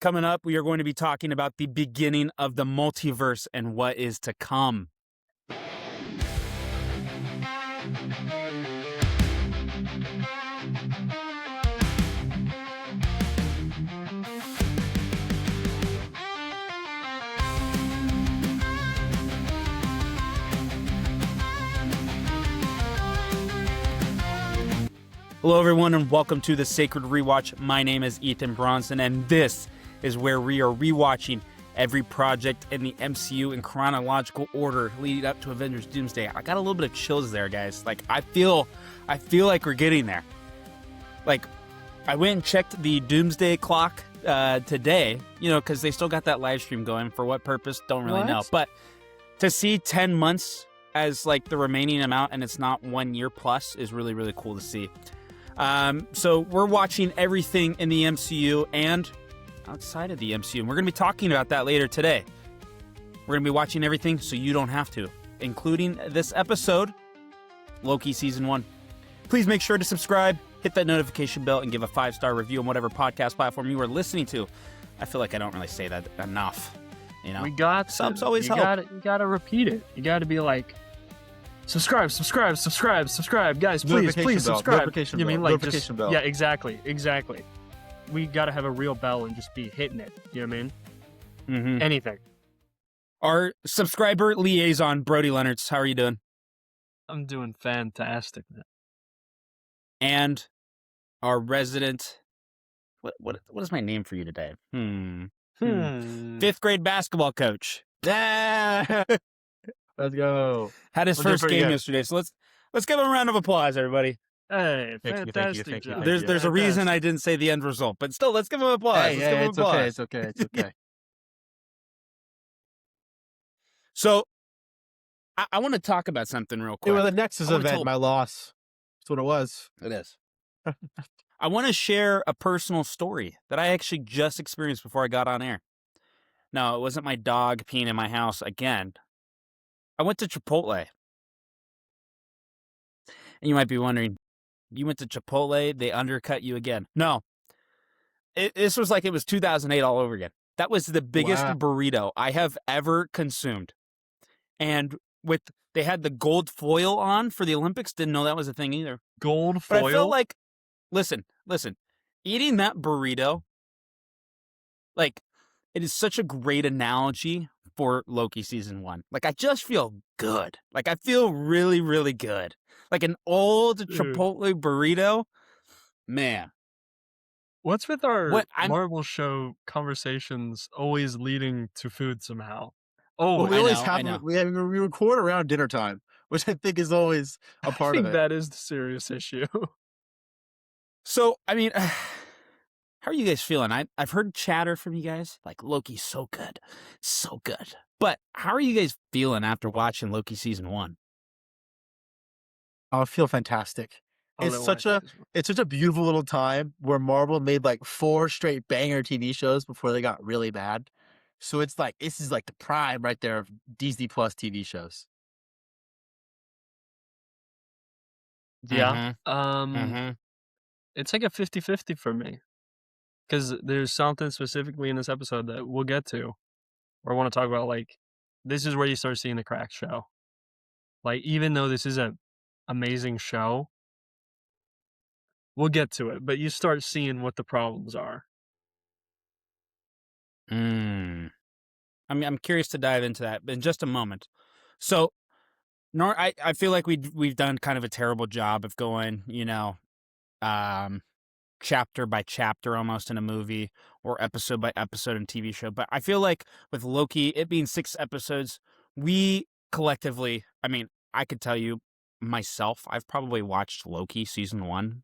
Coming up, we are going to be talking about the beginning of the multiverse and what is to come. Hello, everyone, and welcome to the Sacred Rewatch. My name is Ethan Bronson, and this is where we are rewatching every project in the MCU in chronological order leading up to Avengers Doomsday. I got a little bit of chills there, guys. Like, I feel like we're getting there. Like, I went and checked the Doomsday clock today, because they still got that live stream going. For what purpose? Don't really know. But to see 10 months as, like, the remaining amount, and it's not 1 year plus, is really, really cool to see. So we're watching everything in the MCU and outside of the MCU. And we're going to be talking about that later today. We're going to be watching everything so you don't have to, including this episode, Loki Season 1. Please make sure to subscribe, hit that notification bell, and give a 5-star review on whatever podcast platform you are listening to. I feel like I don't really say that enough. We got subs always help. You got to repeat it. You got to be like, subscribe, guys, please subscribe. Notification You bell. mean like Notification just, bell. Yeah, exactly. We got to have a real bell and just be hitting it. You know what I mean? Mm-hmm. Anything. Our subscriber liaison, Brody Leonards, how are you doing? I'm doing fantastic, man. And our resident, what is my name for you today? Fifth grade basketball coach. Yeah. Let's go. Had his first game yesterday, so let's give him a round of applause, everybody. Hey, Thank you, fantastic thank job. you. There's a reason I didn't say the end result, but still, let's give him applause. It's okay. So, I want to talk about something real It quick. was the Nexus I wanna event, tell- my loss. That's what it was. It is. I want to share a personal story that I actually just experienced before I got on air. No, it wasn't my dog peeing in my house again. I went to Chipotle. And you might be wondering, you went to Chipotle, they undercut you again. No. This was like it was 2008 all over again. That was the biggest burrito I have ever consumed. And they had the gold foil on for the Olympics. Didn't know that was a thing either. Gold But foil? I felt like, listen, eating that burrito, like, it is such a great analogy for Loki Season 1. Like, I just feel good. Like, I feel really, really good. Like an old Chipotle burrito, man. What's with our I'm- Marvel show conversations always leading to food somehow? Well, we I always know, have I know. we record around dinner time, which I think is always a part I of think it. that is the serious issue. So, I mean, how are you guys feeling? I've heard chatter from you guys, like, Loki's so good. So good. But how are you guys feeling after watching Loki Season 1? I feel fantastic. It's such a beautiful little time where Marvel made like 4 straight banger TV shows before they got really bad. So it's like, this is like the prime right there of Disney Plus TV shows. Yeah. Mm-hmm. It's like a 50-50 for me. Because there's something specifically in this episode that we'll get to where I want to talk about, like, this is where you start seeing the cracks show. Like, even though this is an amazing show, we'll get to it, but you start seeing what the problems are. I mean, I'm curious to dive into that in just a moment. So, I feel like we've done kind of a terrible job of going, chapter by chapter almost in a movie or episode by episode in a TV show. But I feel like with Loki, it being 6 episodes, we collectively, I mean, I could tell you myself, I've probably watched Loki Season 1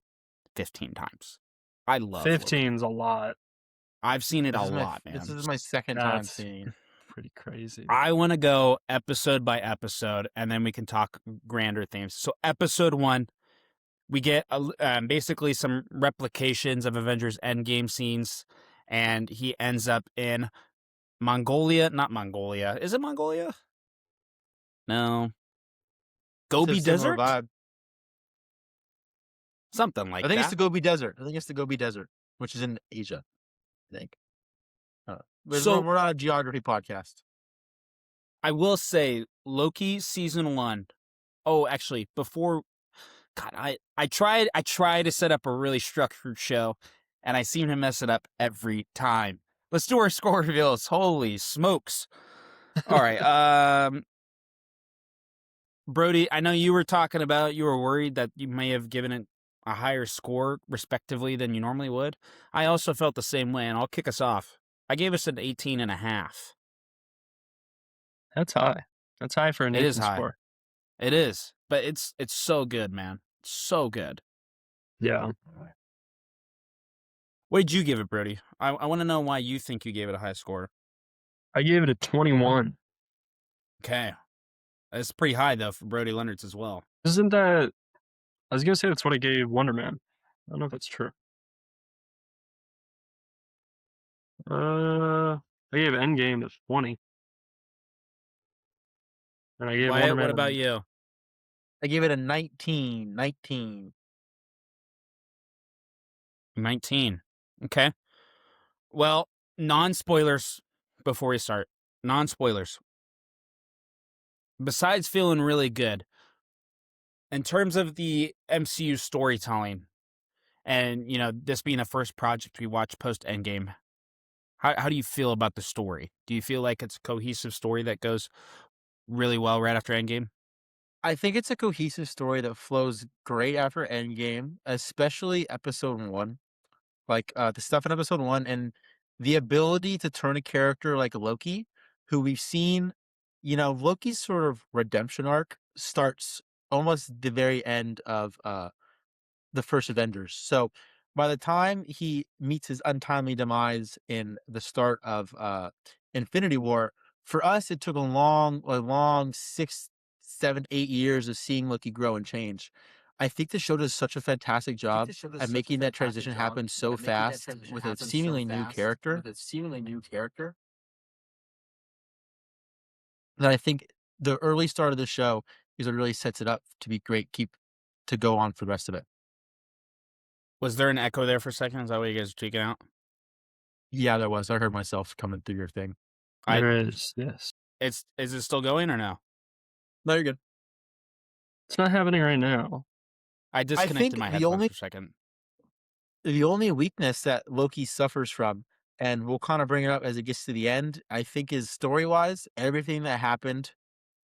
15 times. I love 15's a lot. I've seen it This a is lot, man. This is my second time That's seeing. pretty crazy. I want to go episode by episode, and then we can talk grander themes. So episode 1, we get basically some replications of Avengers Endgame scenes, and he ends up in Mongolia. Not Mongolia. Is it Mongolia? No. Gobi It's a similar Desert? vibe. Something like I think that. it's the Gobi Desert. Which is in Asia, I think. So we're not a geography podcast. I will say Loki Season 1. Oh, actually, before God, I tried to set up a really structured show, and I seem to mess it up every time. Let's do our score reveals. Holy smokes. All right. Brody, I know you were talking about you were worried that you may have given it a higher score respectively than you normally would. I also felt the same way, and I'll kick us off. I gave us an 18.5. That's high. That's high for an It is 18 high. score. It is, but it's so good, man. So good. Yeah. What did you give it, Brody? I want to know why you think you gave it a high score. I gave it a 21. Okay. That's pretty high, though, for Brody Leonard's as well. Isn't that... I was going to say that's what I gave Wonder Man. I don't know if that's true. I gave Endgame a 20. And I gave Wyatt, Wonder Man what about you? I gave it a 19. 19. Okay. Well, non-spoilers before we start. Non-spoilers. Besides feeling really good, in terms of the MCU storytelling, and, you know, this being the first project we watched post-Endgame, how do you feel about the story? Do you feel like it's a cohesive story that goes really well right after Endgame? I think it's a cohesive story that flows great after Endgame, especially episode 1. Like the stuff in episode 1 and the ability to turn a character like Loki, who we've seen, Loki's sort of redemption arc starts almost the very end of the first Avengers. So by the time he meets his untimely demise in the start of Infinity War, for us it took a long 6, 7, 8 years of seeing Loki grow and change. I think the show does such a fantastic job at making that transition happen so fast with a seemingly new character. That I think the early start of the show is what really sets it up to be great, to go on for the rest of it. Was there an echo there for a second? Is that what you guys are tweaking out? Yeah, there was. I heard myself coming through your thing. There is, yes. Is it still going or no? No, you're good. It's not happening right now. I disconnected my headphones for a second. The only weakness that Loki suffers from, and we'll kind of bring it up as it gets to the end, I think is story-wise, everything that happened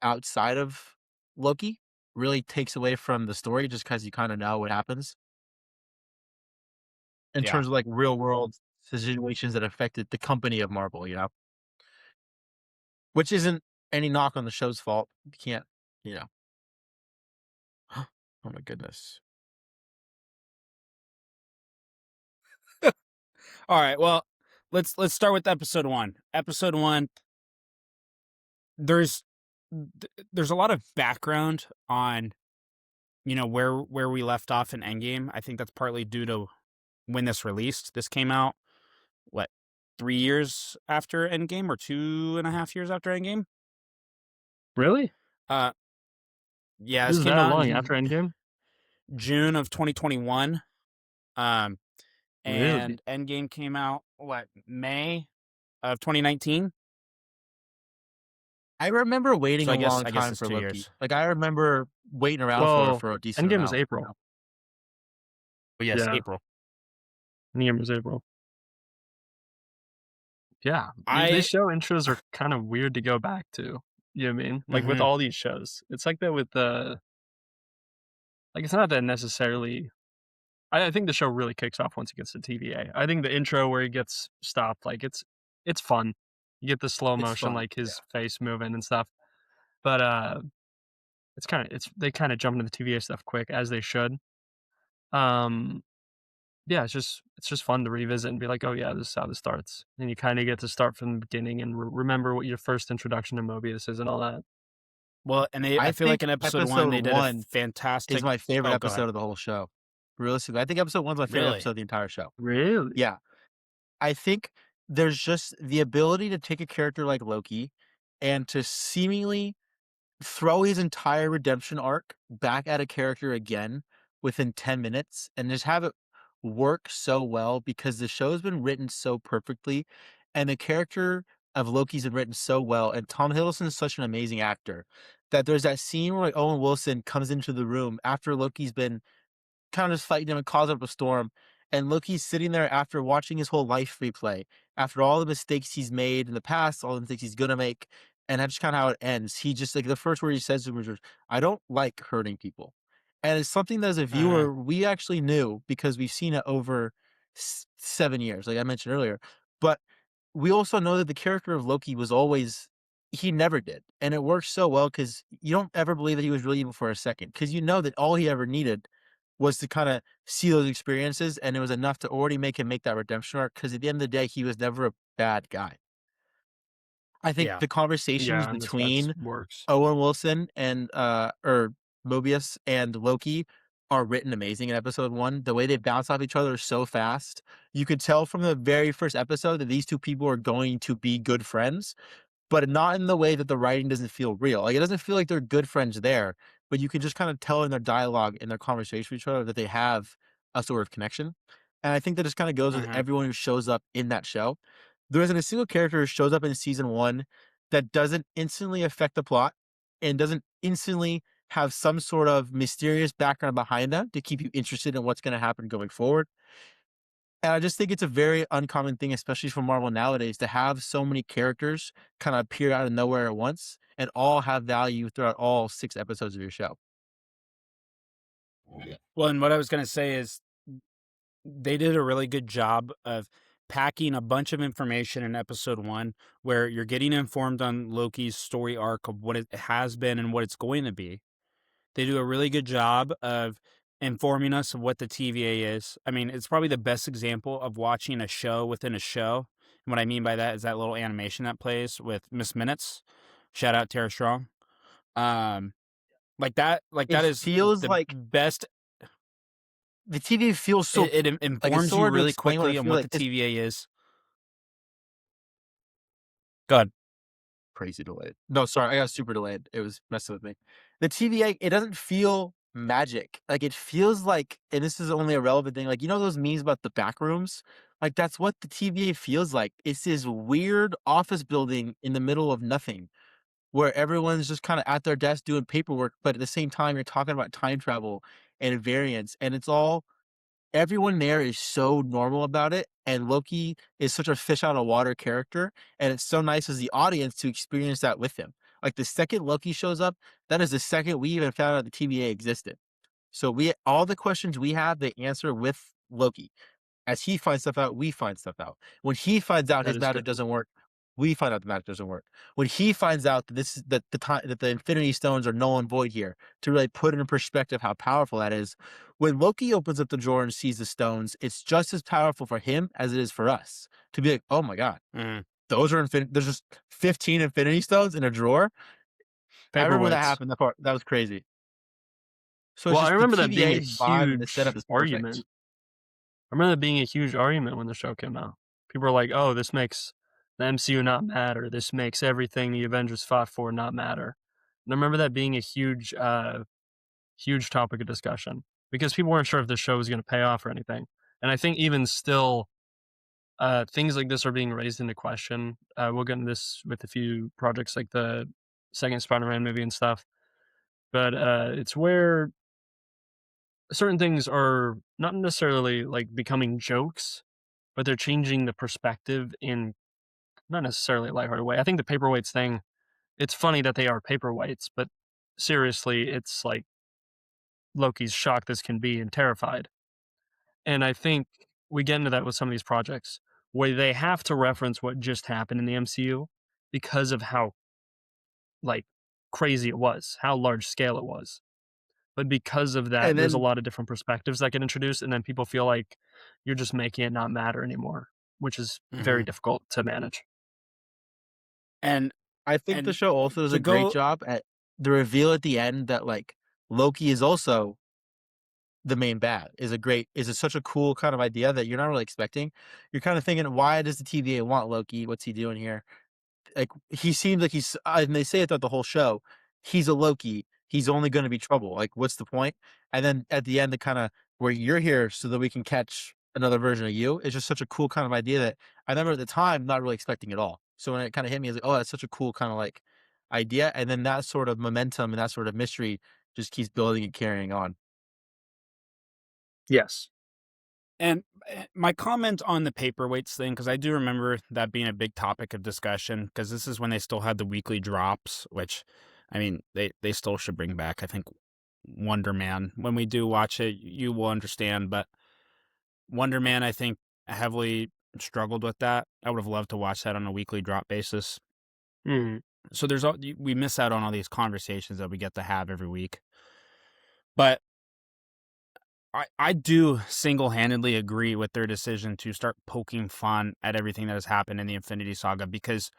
outside of Loki really takes away from the story just because you kind of know what happens. In terms of like real world situations that affected the company of Marvel, which isn't any knock on the show's fault. You can't, oh my goodness. All right, well, let's start with episode 1. Episode 1, there's a lot of background on, where we left off in Endgame. I think that's partly due to when this released. This came out, 3 years after Endgame or 2.5 years after Endgame? Really? Yeah, this came out long after Endgame? June of 2021. And really? Endgame came out, May of 2019? I remember waiting a long I guess time it's for 2 Loki. years. Like, I remember waiting around for a decent Endgame amount. was April. But yes, Yeah. April. Endgame was April. Yeah. These show intros are kind of weird to go back to. You know what I mean? Like with all these shows. It's like that with the... Like, it's not that necessarily... I think the show really kicks off once it gets to TVA. I think the intro where he gets stopped, like, it's fun. You get the slow motion, like his face moving and stuff. But they kind of jump into the TVA stuff quick, as they should. Yeah, it's just fun to revisit and be like, oh yeah, this is how this starts, and you kind of get to start from the beginning and remember what your first introduction to Mobius is and all that. Well, and I feel like in episode 1 they did a fantastic. Is my favorite episode of the whole show. Realistically, I think episode 1's my favorite episode of the entire show. Really? Yeah, I think there's just the ability to take a character like Loki and to seemingly throw his entire redemption arc back at a character again within 10 minutes and just have it work so well because the show's been written so perfectly And the character of Loki's been written so well, and Tom Hiddleston is such an amazing actor that there's that scene where like Owen Wilson comes into the room after Loki's been kind of just fighting him and causing up a storm. And Loki's sitting there after watching his whole life replay, after all the mistakes he's made in the past, all the mistakes he's gonna make, and that's just kind of how it ends. He just like the first word he says to him is, "I don't like hurting people," and it's something that as a Uh-huh. viewer we actually knew because we've seen it over 7 years, like I mentioned earlier. But we also know that the character of Loki was always he never did, and it works so well because you don't ever believe that he was really evil for a second because you know that all he ever needed was to kind of see those experiences, and it was enough to already make him make that redemption arc. Because at the end of the day, he was never a bad guy. I think Yeah. the conversations Yeah, and this between works. Owen Wilson and or Mobius and Loki are written amazing in episode one. The way they bounce off each other so fast. You could tell from the very first episode that these two people are going to be good friends, but not in the way that the writing doesn't feel real. Like, it doesn't feel like they're good friends there, but you can just kind of tell in their dialogue, in their conversation with each other that they have a sort of connection. And I think that just kind of goes with Uh-huh. everyone who shows up in that show. There isn't a single character who shows up in season one that doesn't instantly affect the plot and doesn't instantly have some sort of mysterious background behind them to keep you interested in what's going to happen going forward. And I just think it's a very uncommon thing, especially for Marvel nowadays, to have so many characters kind of appear out of nowhere at once and all have value throughout all 6 episodes of your show. Well, and what I was going to say is they did a really good job of packing a bunch of information in episode one where you're getting informed on Loki's story arc of what it has been and what it's going to be. They do a really good job of informing us of what the TVA is. I mean, it's probably the best example of watching a show within a show. And what I mean by that is that little animation that plays with Miss Minutes. Shout out Tara Strong. Um, like It that is feels the like best. the TV feels so It like it's informs so you hard to really explain what I quickly on feel what like. the It's TVA is. Good. crazy delayed. No, sorry, I got super delayed. It was messing with me. The TVA, it doesn't feel magic. Like, it feels like, and this is only a relevant thing, like, you know those memes about the back rooms? Like, that's what the TVA feels like. It's this weird office building in the middle of nothing where everyone's just kind of at their desk doing paperwork, but at the same time, you're talking about time travel and variance, and it's all everyone there is so normal about it, and Loki is such a fish out of water character, and it's so nice as the audience to experience that with him. Like, the second Loki shows up, that is the second we even found out the TVA existed. So we all the questions we have, they answer with Loki. As he finds stuff out, we find stuff out. When he finds out That his is magic good. doesn't work, we find out the magic doesn't work. When he finds out that this is that the time that the Infinity Stones are null and void here, to really put into perspective how powerful that is. When Loki opens up the drawer and sees the stones, it's just as powerful for him as it is for us to be like, "Oh my god, Mm. those are There's just 15 Infinity Stones in a drawer." I remember when that Paperweights. happened. That was crazy. So it's Well, I just the remember that being a TVA vibe and the huge setup is perfect. argument. I remember that being a huge argument when the show came out. People were like, "Oh, this makes the MCU not matter. This makes everything the Avengers fought for not matter." And I remember that being a huge topic of discussion because people weren't sure if the show was going to pay off or anything. And I think even still, things like this are being raised into question. We'll get into this with a few projects like the second Spider-Man movie and stuff. But it's where certain things are not necessarily like becoming jokes, but they're changing the perspective in not necessarily a lighthearted way. I think the paperweights thing, it's funny that they are paperweights, but seriously, it's like Loki's shocked as can be and terrified. And I think we get into that with some of these projects where they have to reference what just happened in the MCU because of how like crazy it was, how large scale it was. But because of that, And there's a then lot of different perspectives that get introduced, and then people feel like you're just making it not matter anymore, which is very Hmm. difficult to manage. And I think the and show also does to a great go. job at the reveal at the end that like Loki is also the main bad such a cool kind of idea that you're not really expecting. You're kind of thinking, why does the TVA want Loki? What's he doing here? Like, he seems like and they say it throughout the whole show. He's a Loki. He's only going to be trouble. Like, what's the point? And then at the end, the kind of where you're here so that we can catch another version of you. It's just such a cool kind of idea that I remember at the time not really expecting at all. So when it kind of hit me, I was like, oh, that's such a cool kind of like idea. And then that sort of momentum and that sort of mystery just keeps building and carrying on. Yes. And my comment on the paperweights thing, because I do remember that being a big topic of discussion, because this is when they still had the weekly drops, which, I mean, they still should bring back. I think Wonder Man, when we do watch it, you will understand. But Wonder Man, I think, heavily struggled with that. I would have loved to watch that on a weekly drop basis. So we miss out on all these conversations that we get to have every week. But I do single-handedly agree with their decision to start poking fun at everything that has happened in the Infinity Saga, because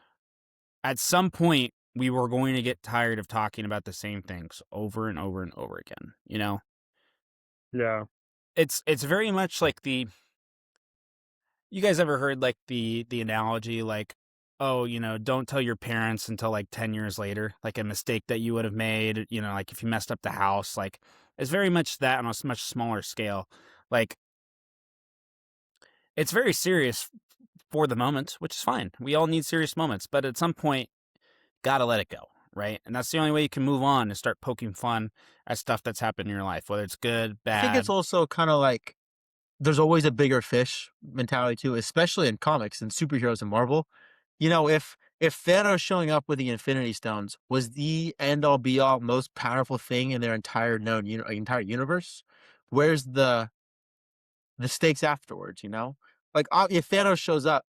at some point we were going to get tired of talking about the same things over and over and over again, you know? Yeah. It's very much like you guys ever heard like the analogy like, oh, you know, don't tell your parents until like 10 years later, like a mistake that you would have made, you know, like if you messed up the house, like it's very much that on a much smaller scale. Like, it's very serious for the moment, which is fine. We all need serious moments, but at some point, gotta let it go, right? And that's the only way you can move on, is start poking fun at stuff that's happened in your life, whether it's good, I think it's bad. also kind of like there's always a bigger fish mentality too, especially in comics and superheroes and Marvel. You know, if Thanos showing up with the Infinity Stones was the end all be all most powerful thing in their entire entire universe, where's the stakes afterwards? You know, like if Thanos shows up,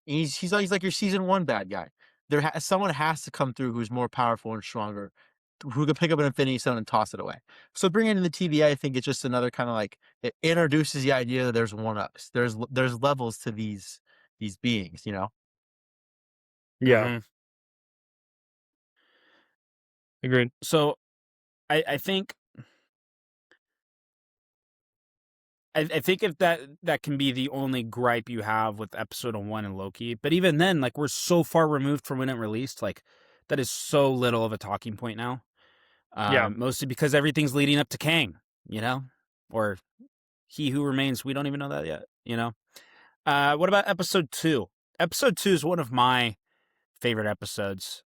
and he's like your season one bad guy. Someone has to come through who's more powerful and stronger, who can pick up an Infinity Stone and toss it away. So bringing it in the TVA, I think it's just another kind of like it introduces the idea that there's one ups, there's levels to these beings, you know. Yeah. Mhm. Agreed. So I think if that can be the only gripe you have with episode 1 and Loki, but even then, like, we're so far removed from when it released, like, that is so little of a talking point now. Yeah. Mostly because everything's leading up to Kang, you know, or He Who Remains. We don't even know that yet, you know. What about episode 2? Episode 2 is one of my favorite episodes,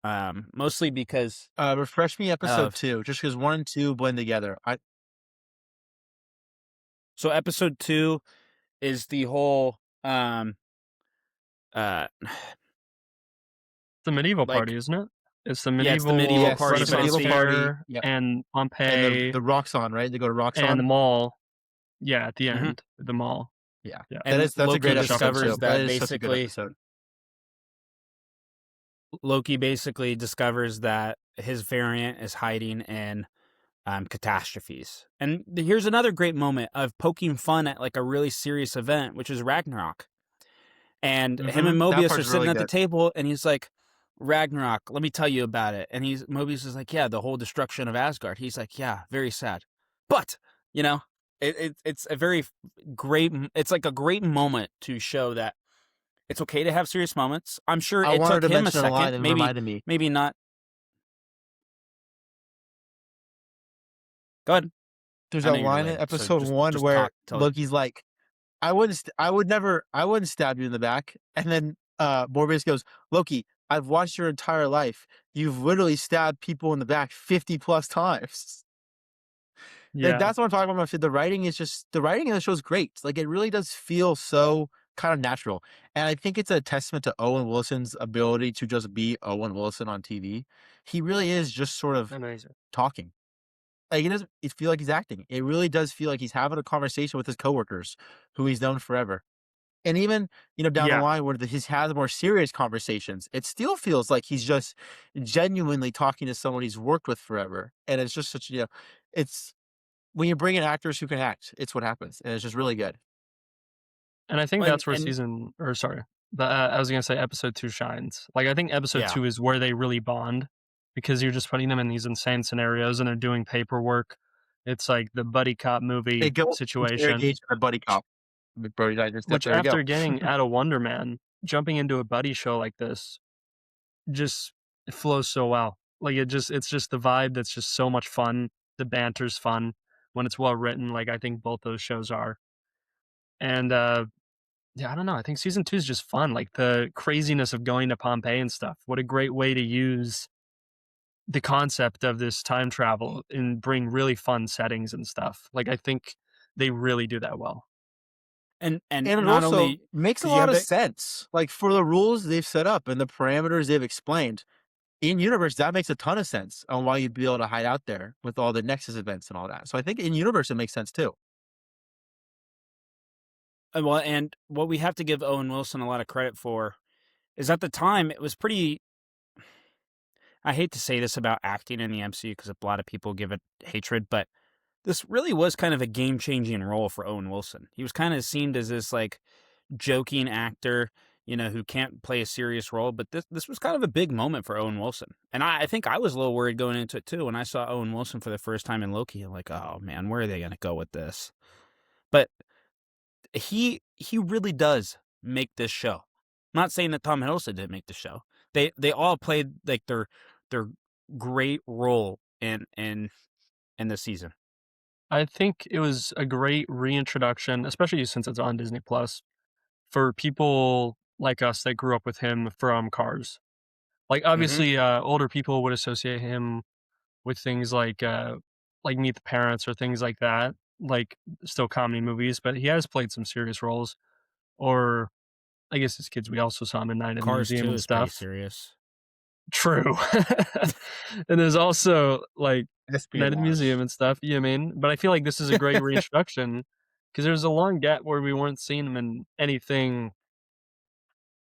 mostly because Refresh me episode of 2, just because 1 and 2 blend together. so episode 2 is the whole uh The medieval like party, isn't it? It's the yeah, it's the medieval medieval Yes, party, it's the but Renaissance it's medieval the party. fair Yeah, and and Pompeii the Roxxon, right? They go to and the Roxxon. mall. Yeah, at the Mhm. end, the mall. Yeah, Yeah. and that's a Loki great The episode shopping too. discovers center. That that is such a good basically episode. his variant is hiding in catastrophes. And here's another great moment of poking fun at like a really serious event, which is Ragnarok. And him and That Mobius are part's sitting really at the good. table, and he's like, "Ragnarok, let me tell you about it." And Mobius is like, "Yeah, the whole destruction of Asgard." He's like, "Yeah, very sad, but you know, it's a very great. It's like a great moment to show that it's okay to have serious moments. I'm sure I it wanted took to him a mention a line second, that reminded me. maybe not. Go ahead. There's I a know you're line in delayed, so episode 1 just where talk till it. Loki's like, I wouldn't stab you in the back. And then Morbius goes, Loki, I've watched your entire life. You've literally stabbed people in the back 50 plus times. Like, Yeah. that's what I'm talking about. The writing is just the writing in the show is great. Like, it really does feel so kind of natural. And I think it's a testament to Owen Wilson's ability to just be Owen Wilson on TV. He really is just sort of Amazing. talking. Like, it feel like he's acting. It really does feel like he's having a conversation with his coworkers who he's known forever. And even, down the Yeah. line where he's has more serious conversations, it still feels like he's just genuinely talking to someone he's worked with forever. And it's just it's when you bring in actors who can act, it's what happens. And it's just really good. And I think And that's where I was gonna say episode 2 shines. Like, I think episode yeah, 2 is where they really bond, because you're just putting them in these insane scenarios and they're doing paperwork. It's like the buddy cop They movie go situation, interrogation a buddy cop. Brody Diamond step. which There we go. after getting out of Wonder Man, jumping into a buddy show like this, just it flows so well. Like, it's just the vibe that's just so much fun. The banter's fun when it's well written. Like, I think both those shows are. And yeah, I don't know. I think season 2 is just fun. Like the craziness of going to Pompeii and stuff. What a great way to use the concept of this time travel and bring really fun settings and stuff. Like I think they really do that well. And it not also only makes a 'cause you lot have of that- sense. Like for the rules they've set up and the parameters they've explained in universe, that makes a ton of sense on why you'd be able to hide out there with all the Nexus events and all that. So I think in universe it makes sense too. well, and what we have to give Owen Wilson a lot of credit for is at the time it was pretty. I hate to say this about acting in the MCU because a lot of people give it hatred, but this really was kind of a game-changing role for Owen Wilson. He was kind of seen as this like joking actor, who can't play a serious role. But this was kind of a big moment for Owen Wilson, and I think I was a little worried going into it too when I saw Owen Wilson for the first time in Loki. I'm like, oh man, where are they going to go with this? But he really does make this show. I'm not saying that Tom Hiddleston didn't make the show. They all played like their great role in this season. I think it was a great reintroduction, especially since it's on Disney Plus, for people like us that grew up with him from Cars. Like obviously, older people would associate him with things like Meet the Parents or things like that, like still comedy movies. But he has played some serious roles, or I guess as kids we also saw him in Night at the Cars Museum 2 and is pretty stuff. serious. True. And there's also like Let's be Night at the Museum and stuff. You know what I mean? But I feel like this is a great reintroduction because there's a long gap where we weren't seeing him in anything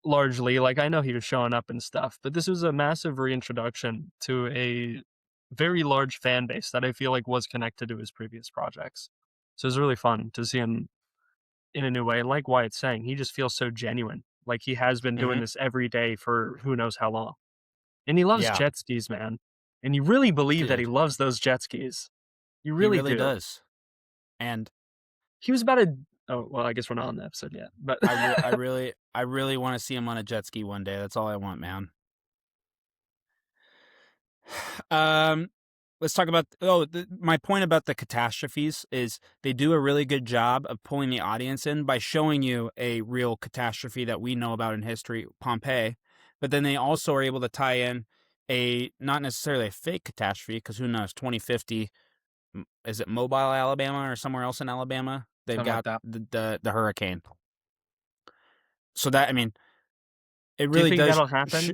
largely. Like I know he was showing up and stuff, but this was a massive reintroduction to a very large fan base that I feel like was connected to his previous projects. So it was really fun to see him in a new way. Like Wyatt's saying, he just feels so genuine. Like he has been doing this every day for who knows how long. And he loves Yeah. jet skis, man. And you really believe that he Dude. loves those jet skis. You He really, really do. does. And He was about to. Oh well, I guess we're not on the episode yet. But I really want to see him on a jet ski one day. That's all I want, man. Let's talk about. My point about the catastrophes is they do a really good job of pulling the audience in by showing you a real catastrophe that we know about in history, Pompeii. But then they also are able to tie in a not necessarily a fake catastrophe because who knows, 2050. Is it Mobile, Alabama, or somewhere else in Alabama? They've Something like got that. the hurricane. So that, I mean, it do you really think does. that'll happen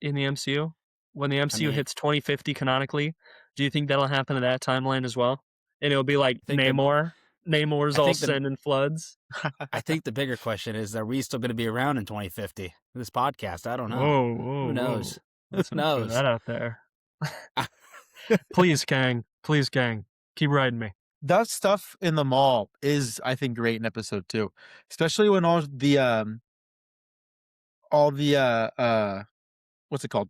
in the MCU when the MCU hits 2050 canonically? Do you think that'll happen in that timeline as well? And it'll be like Namor. Namor's all sending floods. I think the bigger question is: are we still going to be around in 2050? This podcast, I don't know. Whoa, Who knows? Let's Who not throw knows? that out there. Please, gang, keep riding me. That stuff in the mall is, I think, great in episode 2, especially when all the what's it called?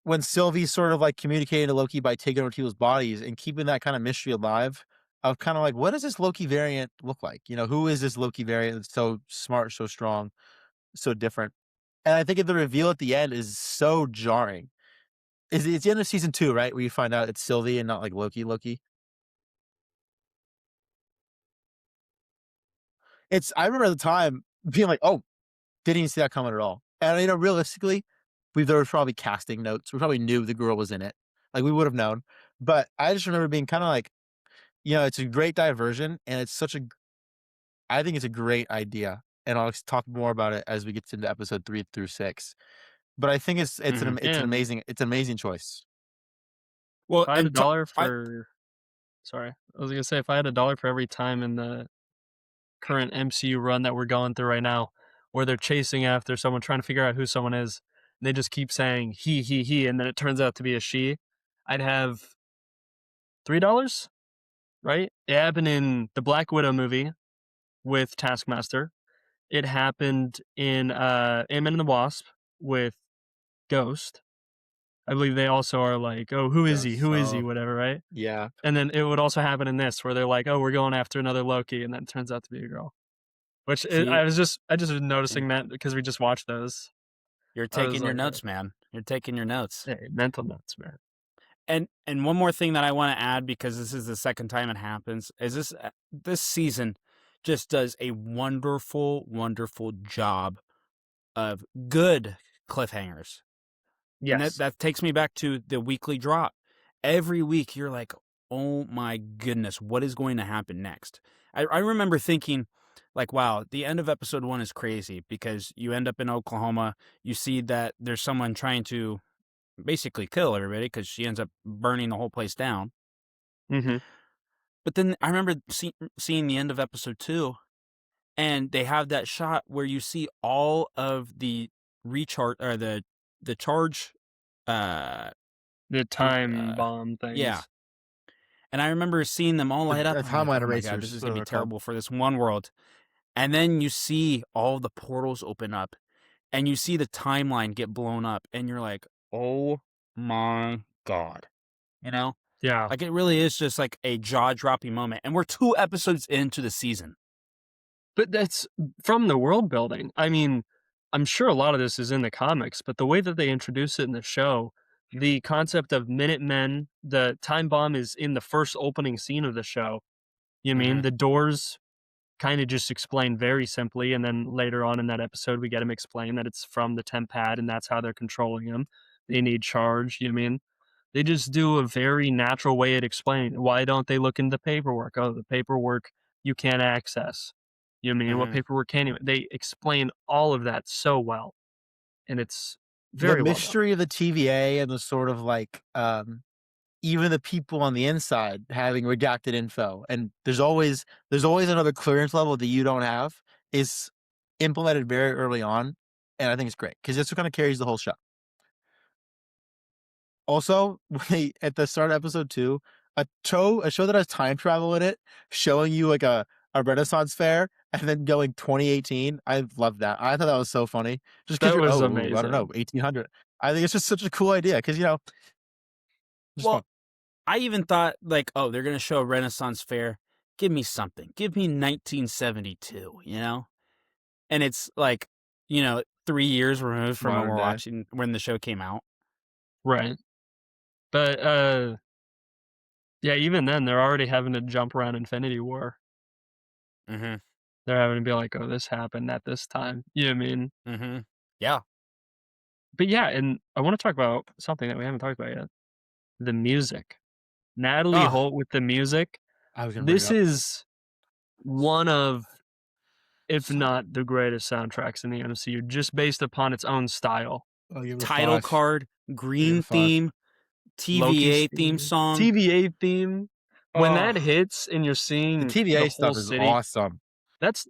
When Sylvie's sort of like communicating to Loki by taking over people's bodies and keeping that kind of mystery alive of kind of like, what does this Loki variant look like? Who is this Loki variant that's so smart, so strong, so different? And I think the reveal at the end is so jarring. It's the end of season 2, right? Where you find out it's Sylvie and not like Loki. I remember at the time being like, oh, didn't even see that coming at all. And realistically, there was probably casting notes. We probably knew the girl was in it. Like we would have known. But I just remember being kind of like, it's a great diversion, and I think it's a great idea. And I'll talk more about it as we get into episode 3 through 6. But I think it's an amazing choice. Well, if I had $1 for, sorry, I was gonna say if I had $1 for every time in the current MCU run that we're going through right now, where they're chasing after someone trying to figure out who someone is, and they just keep saying he, and then it turns out to be a she, I'd have $3, right? It happened in the Black Widow movie with Taskmaster. It happened in Ant-Man and the Wasp with Ghost. I believe they also are like, oh, who is he? Who is he? Whatever, right? Yeah. And then it would also happen in this, where they're like, oh, we're going after another Loki, and then it turns out to be a girl. Which I just was noticing that because we just watched those. You're taking your notes, man. You're taking your notes. Hey, mental notes, man. And one more thing that I want to add, because this is the second time it happens, is this season, just does a wonderful, wonderful job of good cliffhangers. And Yes. that takes me back to the weekly drop. Every week you're like, oh my goodness, what is going to happen next? I remember thinking, like, wow, the end of episode 1 is crazy because you end up in Oklahoma. You see that there's someone trying to basically kill everybody because she ends up burning the whole place down. Mm-hmm. But then I remember seeing the end of episode 2, and they have that shot where you see all of the recharge or the charge, the time bomb things. Yeah. And I remember seeing them all light up. The timeline oh my erasers, God, this is is gonna what be they're called. terrible for this one world. And then you see all the portals open up, and you see the timeline get blown up, and you're like, oh my God. You know? Yeah. Like, it really is just like a jaw-dropping moment. And we're 2 episodes into the season. But that's from the world building. I mean, I'm sure a lot of this is in the comics, but the way that they introduce it in the show, the concept of Minutemen, the time bomb is in the first opening scene of the show. You mean Mhm. the doors kind of just explain very simply, and then later on in that episode, we get them explain that it's from the temp pad, and that's how they're controlling them. They need charge. You mean they just do a very natural way at explaining. Why don't they look into the paperwork? Oh, the paperwork you can't access. You mean what Mhm. paperwork can you? They explain all of that so well, and it's The very well done. mystery of the TVA and the sort of like even the people on the inside having redacted info, and there's always another clearance level that you don't have, is implemented very early on, and I think it's great because it's what kind of carries the whole show. Also, at the start of episode 2, a show that has time travel in it, showing you like a Renaissance fair and then going 2018. I love that. I thought that was so funny. Just because That you're, was I don't know, amazing. 1800. I think it's just such a cool idea because, just Well, fun. I even thought, like, oh, they're going to show a Renaissance fair. Give me something. Give me 1972, you know? And it's like, 3 years removed from when Modern day. when the show came out. Right. But yeah, even then they're already having to jump around Infinity War. Mm-hmm. They're having to be like, oh, this happened at this time. You know what I mean? Mm-hmm. Yeah. But yeah, and I want to talk about something that we haven't talked about yet. The music. Natalie Oh, Holt with the music. I was going to bring This it up. is one of, if not the greatest soundtracks in the MCU, just based upon its own style. I'll give it a title 5. card, green a 5. theme, TVA Loki's theme song. TVA theme. When that hits and you're seeing The TVA whole stuff is city, awesome. that's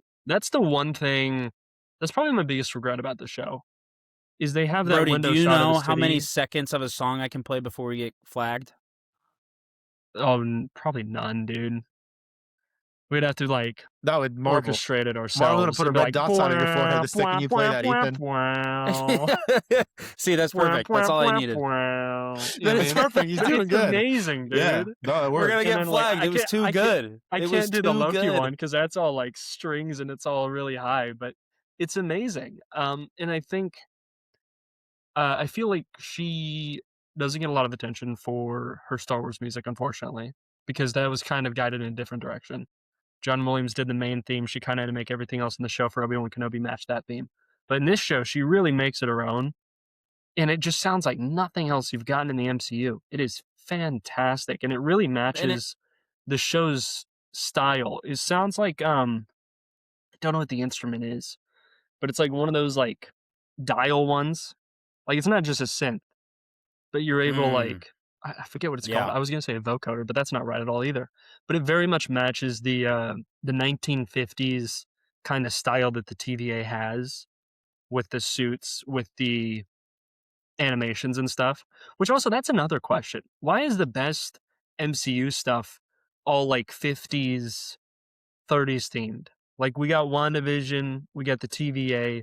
the one thing. That's probably my biggest regret about the show. Is they have that Brody, window do you shot of know the how many city. seconds of a song I can play before we get flagged? Oh, probably none, dude. We'd have to like That would Marvel. orchestrate it Marvel's ourselves. gonna put a It'd be red like, dots on your forehead the second you play that, Ethan. See, that's perfect. That's all I needed. Then it's perfect. He's doing It's good. amazing, dude. Yeah, no, it We're works. gonna get then, like, flagged. I It was can't- too I can't- good. I It was can't do the too Loki good. one because that's all like strings and it's all really high, but it's amazing. And I think I feel like she doesn't get a lot of attention for her Star Wars music, unfortunately, because that was kind of guided in a different direction. John Williams did the main theme. She kind of had to make everything else in the show for Obi-Wan Kenobi match that theme. But in this show, she really makes it her own. And it just sounds like nothing else you've gotten in the MCU. It is fantastic. And it really matches the show's style. It sounds like, I don't know what the instrument is, but it's like one of those like dial ones. Like it's not just a synth, but you're able to like, I forget what it's called. I was going to say a vocoder, but that's not right at all either. But it very much matches the 1950s kind of style that the TVA has with the suits, with the animations and stuff. Which also, that's another question. Why is the best MCU stuff all like 50s, 30s themed? Like we got WandaVision, we got the TVA,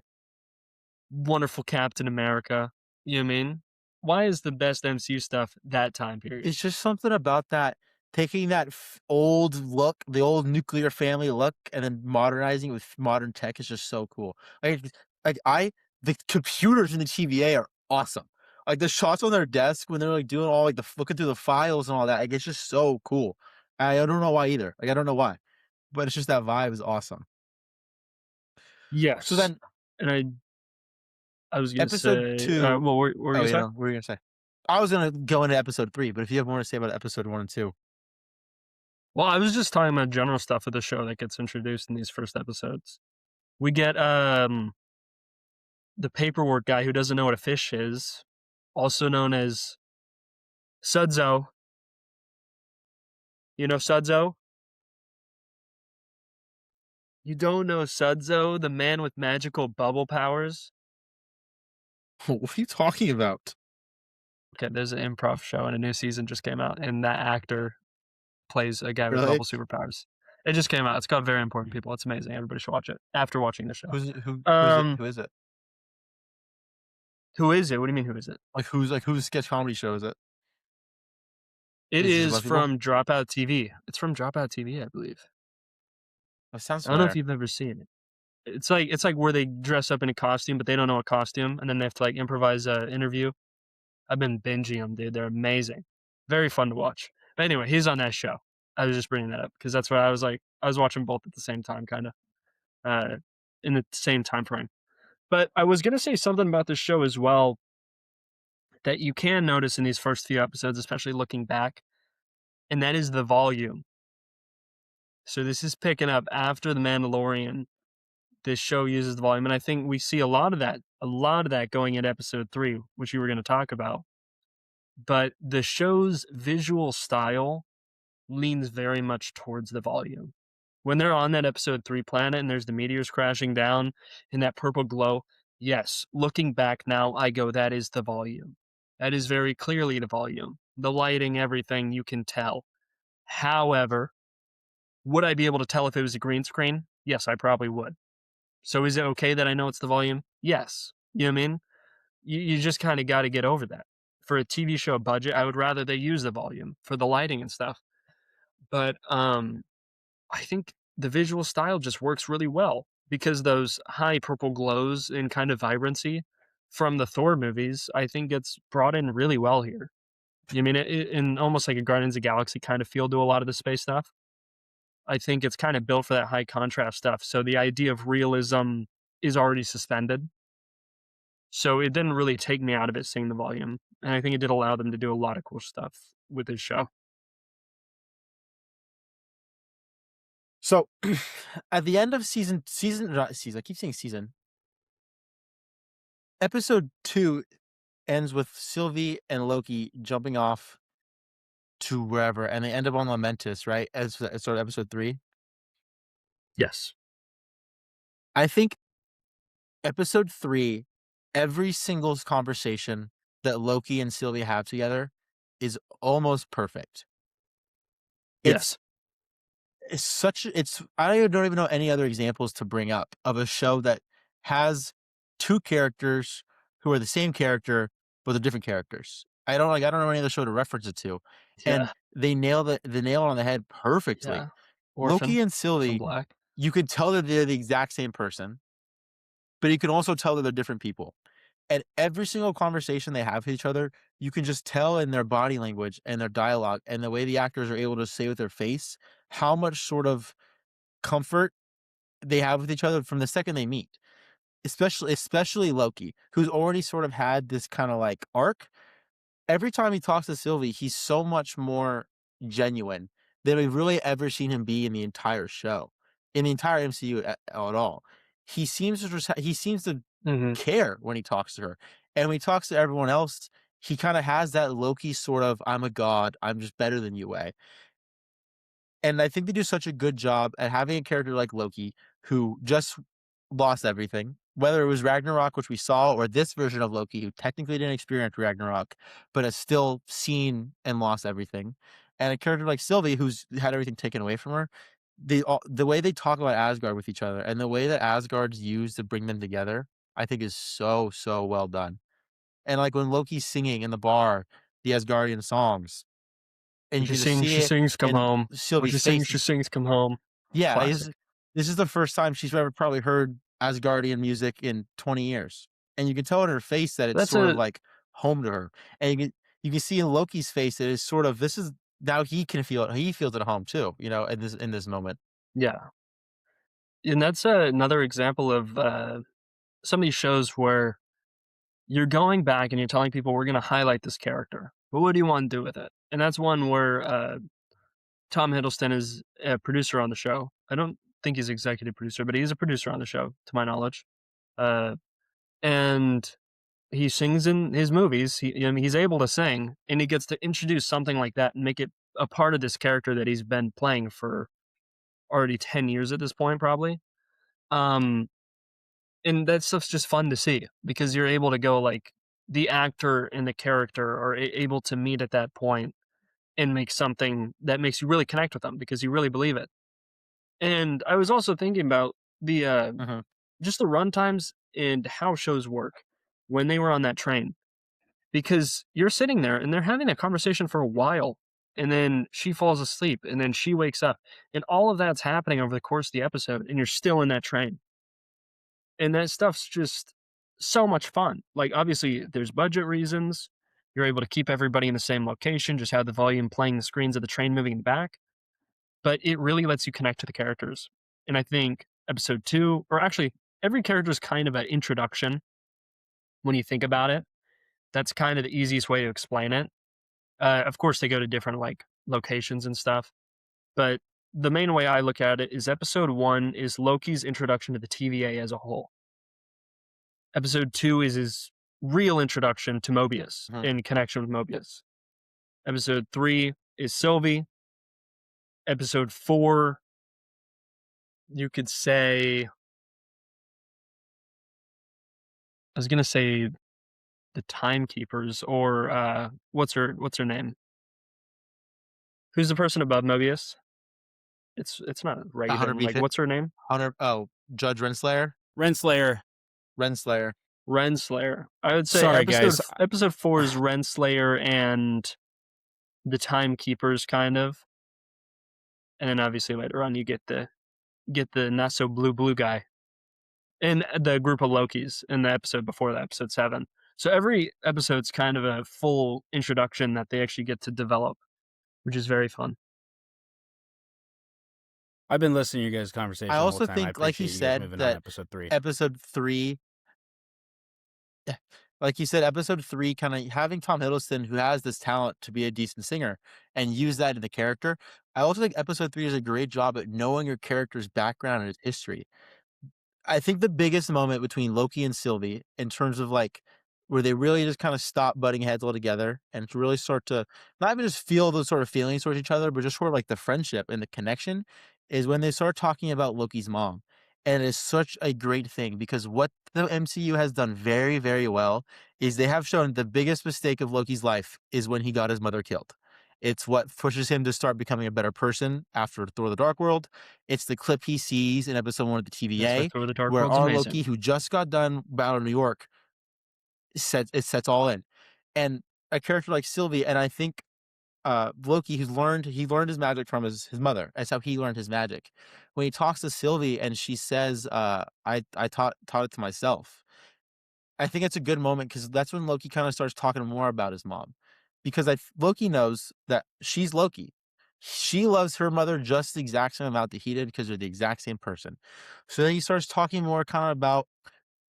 wonderful Captain America. You know what I mean? Why is the best MCU stuff that time period? It's just something about that, taking that old look, the old nuclear family look, and then modernizing it with modern tech is just so cool. The computers in the TVA are awesome. Like the shots on their desk when they're like doing all like looking through the files and all that. Like it's just so cool. I don't know why either. Like I don't know why. but it's just that vibe is awesome. Yes. So then, and I was gonna episode say, 2. what were you gonna say? What were you gonna say? I was gonna go into episode 3, but if you have more to say about episode 1 and 2. Well, I was just talking about general stuff of the show that gets introduced in these first episodes. We get the paperwork guy who doesn't know what a fish is, also known as Sudzo. You know Sudzo? You don't know Sudzo, the man with magical bubble powers? What are you talking about? Okay, there's an improv show and a new season just came out, and that actor plays a guy with bubble superpowers. It just came out. It's got very important people. It's amazing. Everybody should watch it after watching the show. Who is it? Who is it? Who is it? What do you mean, who is it? Whose sketch comedy show is it? It is from Dropout TV. It's from Dropout TV, I believe. That sounds I don't know if you've ever seen it. It's like where they dress up in a costume, but they don't know a costume, and then they have to like improvise an interview. I've been binging them, dude. They're amazing. Very fun to watch. But anyway, he's on that show. I was just bringing that up because that's what I was like. I was watching both at the same time, kind of, in the same time frame. But I was gonna say something about this show as well that you can notice in these first few episodes, especially looking back, and that is the volume. So this is picking up after The Mandalorian. This show uses the volume, and I think we see a lot of that going into episode 3, which you were going to talk about. But the show's visual style leans very much towards the volume. When they're on that episode 3 planet and there's the meteors crashing down in that purple glow, yes, looking back now, I go, that is the volume. That is very clearly the volume. The lighting, everything, you can tell. However, would I be able to tell if it was a green screen? Yes, I probably would. So is it okay that I know it's the volume? Yes. You know what I mean? You just kind of got to get over that. For a TV show budget, I would rather they use the volume for the lighting and stuff. But I think the visual style just works really well because those high purple glows and kind of vibrancy from the Thor movies, I think gets brought in really well here. You mean in almost like a Guardians of the Galaxy kind of feel to a lot of the space stuff. I think it's kind of built for that high contrast stuff. So the idea of realism is already suspended. So it didn't really take me out of it seeing the volume. And I think it did allow them to do a lot of cool stuff with this show. So at the end of season, I keep saying season. Episode 2 ends with Sylvie and Loki jumping off to wherever, and they end up on Lamentus, right? As sort of episode 3. Yes. I think episode 3, every single conversation that Loki and Sylvie have together is almost perfect. Yes. I don't even know any other examples to bring up of a show that has two characters who are the same character but they're different characters. I don't know any other show to reference it to. Yeah. And they nail the nail on the head perfectly. Yeah. Loki and Sylvie, Black. You can tell that they're the exact same person, but you can also tell that they're different people. And every single conversation they have with each other, you can just tell in their body language and their dialogue and the way the actors are able to say with their face how much sort of comfort they have with each other from the second they meet. Especially Loki, who's already sort of had this kind of like arc. Every time he talks to Sylvie, he's so much more genuine than we've really ever seen him be in the entire show, in the entire MCU at all. He seems to care when he talks to her, and when he talks to everyone else, he kind of has that Loki sort of "I'm a god, I'm just better than you" way. And I think they do such a good job at having a character like Loki who just lost everything, whether it was Ragnarok, which we saw, or this version of Loki who technically didn't experience Ragnarok, but has still seen and lost everything. And a character like Sylvie who's had everything taken away from her. The way they talk about Asgard with each other and the way that Asgard's used to bring them together, I think is so, so well done. And like when Loki's singing in the bar, the Asgardian songs, and she sings "Come Home." She sings "Come Home." Yeah, this is the first time she's ever probably heard Asgardian music in 20 years, and you can tell in her face that it's sort of like home to her. And you can see in Loki's face that it's sort of this is now he can feel it. He feels at home too, in this moment. Yeah. And that's another example of some of these shows where you're going back and you're telling people we're going to highlight this character, but what do you want to do with it? And that's one where Tom Hiddleston is a producer on the show. I don't think he's executive producer, but he's a producer on the show, to my knowledge. And he sings in his movies. He's able to sing, and he gets to introduce something like that and make it a part of this character that he's been playing for already 10 years at this point, probably. And that stuff's just fun to see because you're able to go like the actor and the character are able to meet at that point and make something that makes you really connect with them because you really believe it. And I was also thinking about the just the run times and how shows work when they were on that train. Because you're sitting there and they're having a conversation for a while, and then she falls asleep, and then she wakes up, and all of that's happening over the course of the episode, and you're still in that train. And that stuff's just so much fun. Like, obviously, there's budget reasons. You're able to keep everybody in the same location, just have the volume playing the screens of the train moving back. But it really lets you connect to the characters. And I think episode 2, or actually, every character is kind of an introduction when you think about it. That's kind of the easiest way to explain it. Of course, they go to different like locations and stuff. But the main way I look at it is episode 1 is Loki's introduction to the TVA as a whole. Episode 2 is his real introduction to Mobius in connection with Mobius. Episode 3 is Sylvie. Episode 4, you could say, I was gonna say the Timekeepers, or what's her name? Who's the person above Mobius? It's not Raven. Like, what's her name? Judge Renslayer. Renslayer. I would say Sorry, guys. Episode 4 is Renslayer and the Timekeepers, kind of. And then obviously later on you get the not so blue guy. And the group of Lokis in the episode before that, episode 7. So every episode's kind of a full introduction that they actually get to develop, which is very fun. I've been listening to you guys' conversation. I also the whole time. think, like you said, that episode 3, like you said, episode 3, kind of having Tom Hiddleston, who has this talent to be a decent singer, and use that in the character. I also think episode 3 does a great job at knowing your character's background and his history. I think the biggest moment between Loki and Sylvie, in terms of like where they really just kind of stop butting heads altogether and to really start to not even just feel those sort of feelings towards each other, but just sort of like the friendship and the connection, is when they start talking about Loki's mom. And it is such a great thing because what the MCU has done very, very well is they have shown the biggest mistake of Loki's life is when he got his mother killed. It's what pushes him to start becoming a better person after Thor: The Dark World. It's the clip he sees in episode 1 of the TVA, where our Loki, who just got done Battle of New York, sets all in. And a character like Sylvie, and I think Loki, he learned his magic from his mother. That's how he learned his magic. When he talks to Sylvie and she says, I taught it to myself. I think it's a good moment because that's when Loki kind of starts talking more about his mom. Because Loki knows that she's Loki. She loves her mother just the exact same amount that he did because they're the exact same person. So then he starts talking more kind of about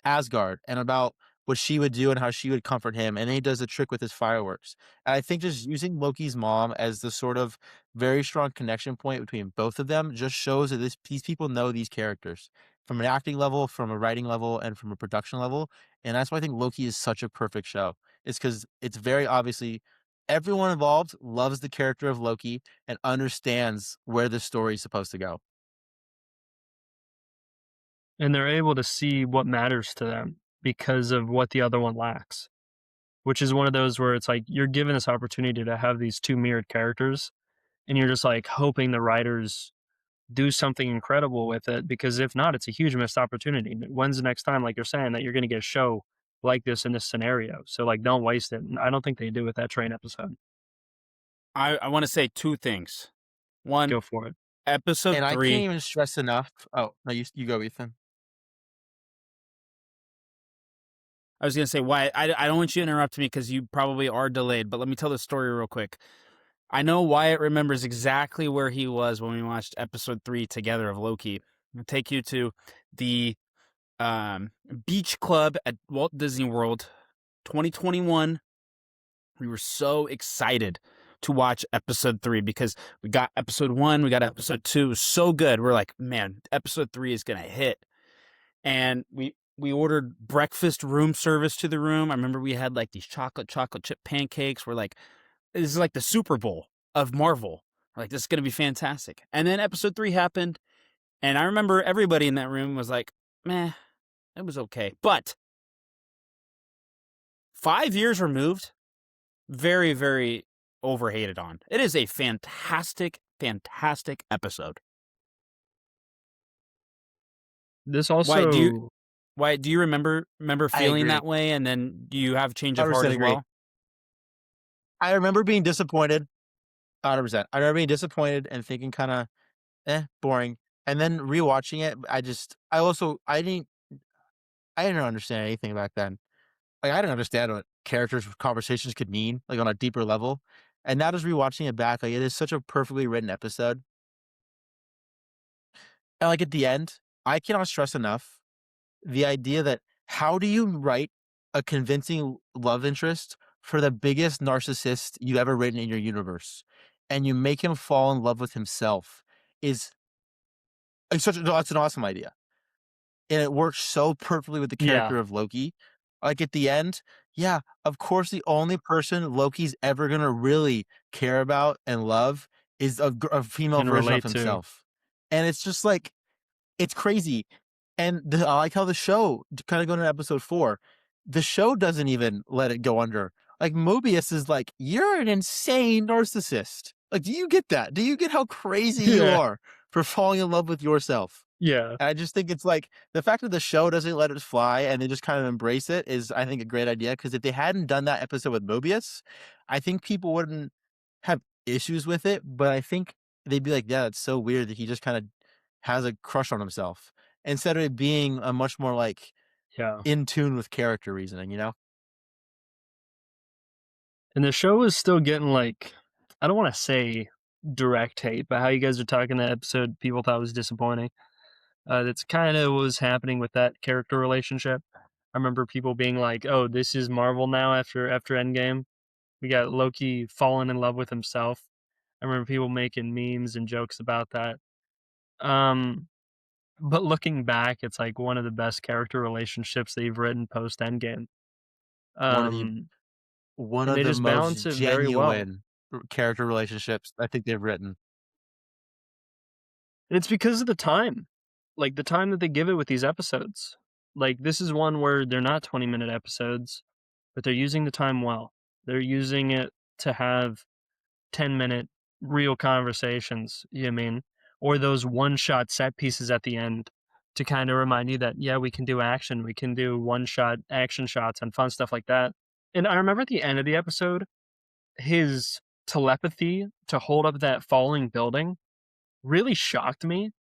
Asgard and about what she would do and how she would comfort him. And then he does a trick with his fireworks. And I think just using Loki's mom as the sort of very strong connection point between both of them just shows that these people know these characters from an acting level, from a writing level, and from a production level. And that's why I think Loki is such a perfect show. It's because it's very obviously everyone involved loves the character of Loki and understands where the story is supposed to go. And they're able to see what matters to them because of what the other one lacks, which is one of those where it's like you're given this opportunity to have these two mirrored characters and you're just like hoping the writers do something incredible with it, because if not, it's a huge missed opportunity. When's the next time, like you're saying, that you're going to get a show like this in this scenario? So like, don't waste it. And I don't think they do with that train episode. I want to say 2 things. One, go for it. Episode 3. And I can't even stress enough. Oh, no, you go, Ethan. I was going to say, why I don't want you to interrupt me because you probably are delayed, but let me tell the story real quick. I know Wyatt remembers exactly where he was when we watched episode 3 together of Loki. I'll take you to the beach club at Walt Disney World, 2021. We were so excited to watch episode 3 because we got episode 1, we got episode 2. It was so good. We're like, man, episode 3 is going to hit. And we ordered breakfast room service to the room. I remember we had like these chocolate chip pancakes. We're like, this is like the Super Bowl of Marvel. We're like, this is going to be fantastic. And then episode 3 happened. And I remember everybody in that room was like, meh, it was okay. But 5 years removed, very, very overhated on. It is a fantastic, fantastic episode. This also... Why do you remember feeling that way, and then do you have change of heart as well? I remember being disappointed. 100%. I remember being disappointed and thinking kind of, boring. And then rewatching it, I didn't understand anything back then. Like, I didn't understand what characters' conversations could mean, like on a deeper level. And now just rewatching it back, like it is such a perfectly written episode. And like at the end, I cannot stress enough the idea that how do you write a convincing love interest for the biggest narcissist you've ever written in your universe, and you make him fall in love with himself is that's an awesome idea. And it works so perfectly with the character of Loki. Like at the end, yeah, of course, the only person Loki's ever going to really care about and love is a female version of himself. And it's just like, it's crazy. And I like how the show, kind of going to episode 4, the show doesn't even let it go under. Like Mobius is like, you're an insane narcissist. Like, do you get that? Do you get how crazy you are for falling in love with yourself? Yeah. And I just think it's like the fact that the show doesn't let it fly and they just kind of embrace it is, I think, a great idea. Because if they hadn't done that episode with Mobius, I think people wouldn't have issues with it. But I think they'd be like, yeah, it's so weird that he just kind of has a crush on himself, instead of it being a much more like in tune with character reasoning, you know? And the show is still getting like, I don't want to say direct hate, but how you guys are talking that episode, people thought was disappointing. That's kind of what was happening with that character relationship. I remember people being like, oh, this is Marvel now after Endgame. We got Loki falling in love with himself. I remember people making memes and jokes about that. But looking back, it's like one of the best character relationships they've written post Endgame. One of the most genuine character relationships I think they've written. And it's because of the time. Like the time that they give it with these episodes. Like this is one where they're not 20-minute episodes, but they're using the time well. They're using it to have 10-minute real conversations, you know what I mean? Or those one-shot set pieces at the end to kind of remind you that, yeah, we can do action. We can do one-shot action shots and fun stuff like that. And I remember at the end of the episode, his telepathy to hold up that falling building really shocked me.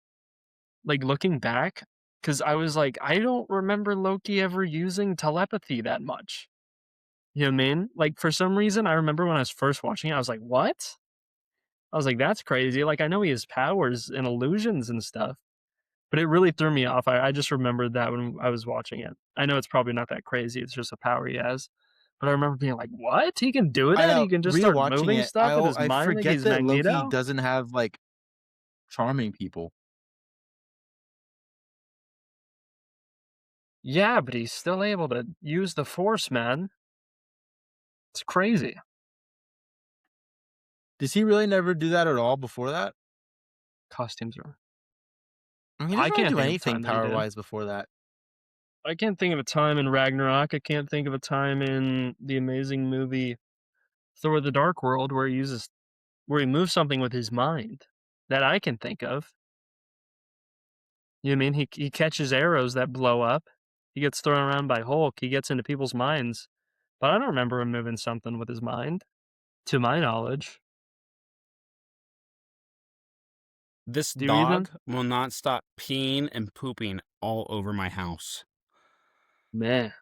Like looking back, because I was like, I don't remember Loki ever using telepathy that much. You know what I mean? Like for some reason, I remember when I was first watching it, I was like, what? I was like, that's crazy. Like, I know he has powers and illusions and stuff, but it really threw me off. I just remembered that when I was watching it. I know it's probably not that crazy. It's just a power he has. But I remember being like, what? He can do that? He can just start moving stuff with his mind? I forget that Loki doesn't have, like, charming people. Yeah, but he's still able to use the Force, man. It's crazy. Does he really never do that at all before that? Costumes are. I can't do anything power-wise before that. I can't think of a time in Ragnarok. I can't think of a time in the amazing movie Thor: The Dark World where he moves something with his mind that I can think of. You know what I mean? He catches arrows that blow up. He gets thrown around by Hulk. He gets into people's minds. But I don't remember him moving something with his mind, to my knowledge. This dog will not stop peeing and pooping all over my house. Man.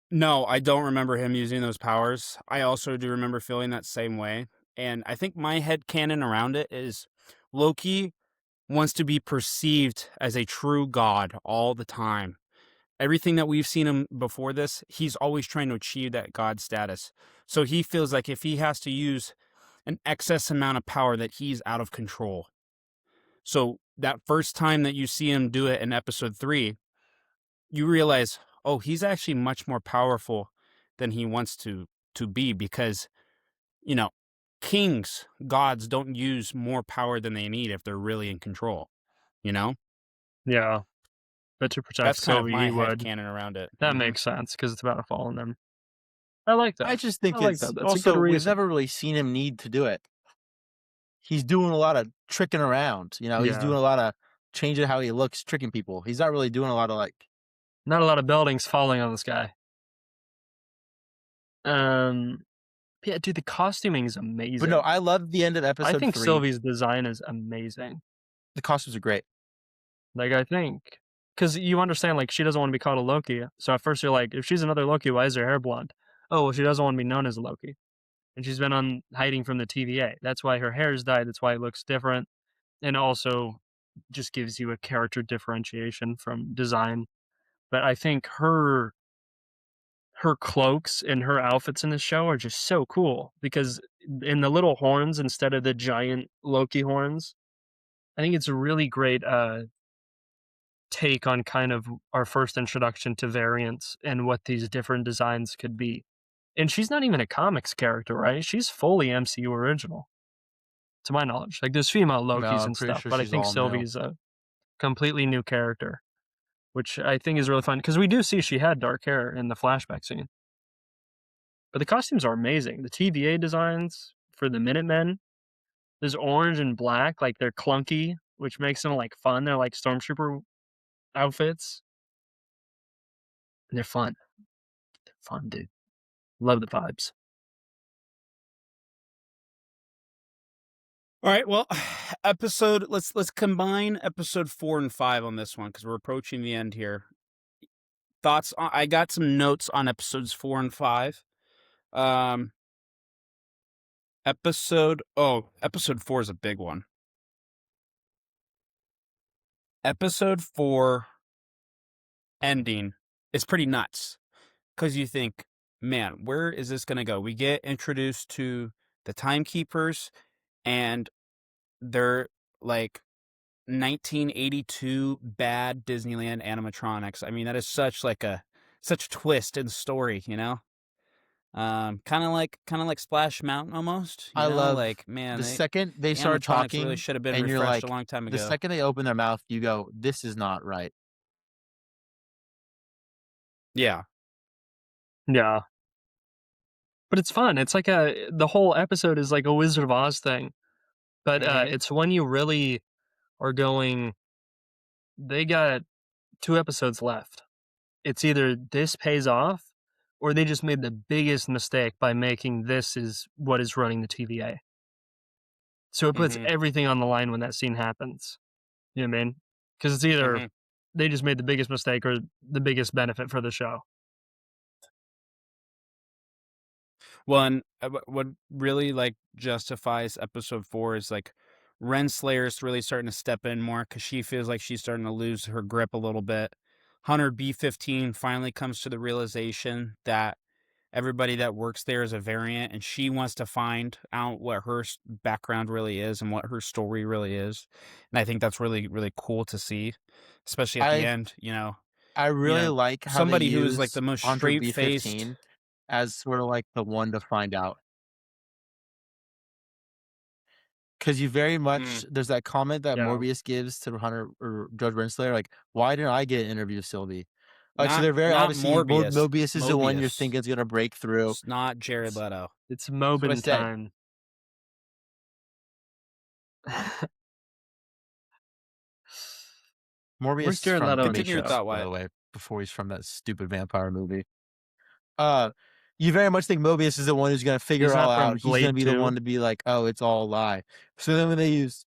No, I don't remember him using those powers. I also do remember feeling that same way. And I think my headcanon around it is Loki wants to be perceived as a true god all the time. Everything that we've seen him before this, he's always trying to achieve that god status. So he feels like if he has to use an excess amount of power, that he's out of control. So that first time that you see him do it in episode 3, you realize, oh, he's actually much more powerful than he wants to be, because, you know, kings, gods don't use more power than they need if they're really in control, you know? Yeah. But to protect That's kind of Sylvie, my he would. headcanon around it. That makes sense because it's about to fall on them. I like that. I just think I like it's that. That's also a good we've reason. never really seen him need to do it. He's doing a lot of tricking around. You know, he's doing a lot of changing how he looks, tricking people. He's not really doing a lot of like. Not a lot of buildings falling on this guy. Yeah, dude, the costuming is amazing. But no, I love the end of episode 3. I think Sylvie's design is amazing. The costumes are great. Like, I think, because you understand, like, she doesn't want to be called a Loki. So at first you're like, if she's another Loki, why is her hair blonde? Oh, well, she doesn't want to be known as a Loki. And she's been hiding from the TVA. That's why her hair is dyed. That's why it looks different. And also just gives you a character differentiation from design. But I think her cloaks and her outfits in the show are just so cool, because in the little horns instead of the giant Loki horns, I think it's a really great take on kind of our first introduction to variants and what these different designs could be. And she's not even a comics character, right? She's fully MCU original, to my knowledge. Like, there's female Lokis and stuff, sure but I think Sylvie's a completely new character, which I think is really fun, because we do see she had dark hair in the flashback scene. But the costumes are amazing. The TVA designs for the Minutemen, there's orange and black, like they're clunky, which makes them like fun. They're like stormtrooper outfits. And they're fun. They're fun, dude. Love the vibes. All right, well, let's combine episode 4 and 5 on this one, because we're approaching the end here. Thoughts? I got some notes on episodes 4 and 5. Episode 4 is a big one. Episode 4 ending is pretty nuts, because you think, man, where is this going to go? We get introduced to the timekeepers, and they're like 1982 bad Disneyland animatronics. I mean, that is such a twist in the story, you know? Kind of like Splash Mountain almost. You I know? love, like, man, the second they start talking, really should have been and you're refreshed like, a long time ago. the second they open their mouth, you go, this is not right. Yeah. Yeah. But it's fun. It's like the whole episode is like a Wizard of Oz thing. But it's when you really are going, they got 2 episodes left. It's either this pays off, or they just made the biggest mistake by making this is what is running the TVA. So it puts everything on the line when that scene happens. You know what I mean? Because it's either they just made the biggest mistake or the biggest benefit for the show. Well, and what really like justifies episode 4 is like Renslayer's really starting to step in more, because she feels like she's starting to lose her grip a little bit. Hunter B-15 finally comes to the realization that everybody that works there is a variant, and she wants to find out what her background really is and what her story really is. And I think that's really, really cool to see, especially at the end, you know. I really like how somebody they who use is like the most Hunter straight-faced B-15 as sort of like the one to find out. Because you very much, there's that comment that Morbius gives to Hunter or Judge Renslayer, like, why didn't I get an interview with Sylvie? Like, so they're very obviously, Mobius is the one you're thinking is going to break through. It's not Jared Leto. It's Mobin time. Morbius is Jared from Leto Matrix, by the way, before he's from that stupid vampire movie. You very much think Mobius is the one who's going to figure it all out. He's going to be the one to be like, oh, it's all a lie. So then when they use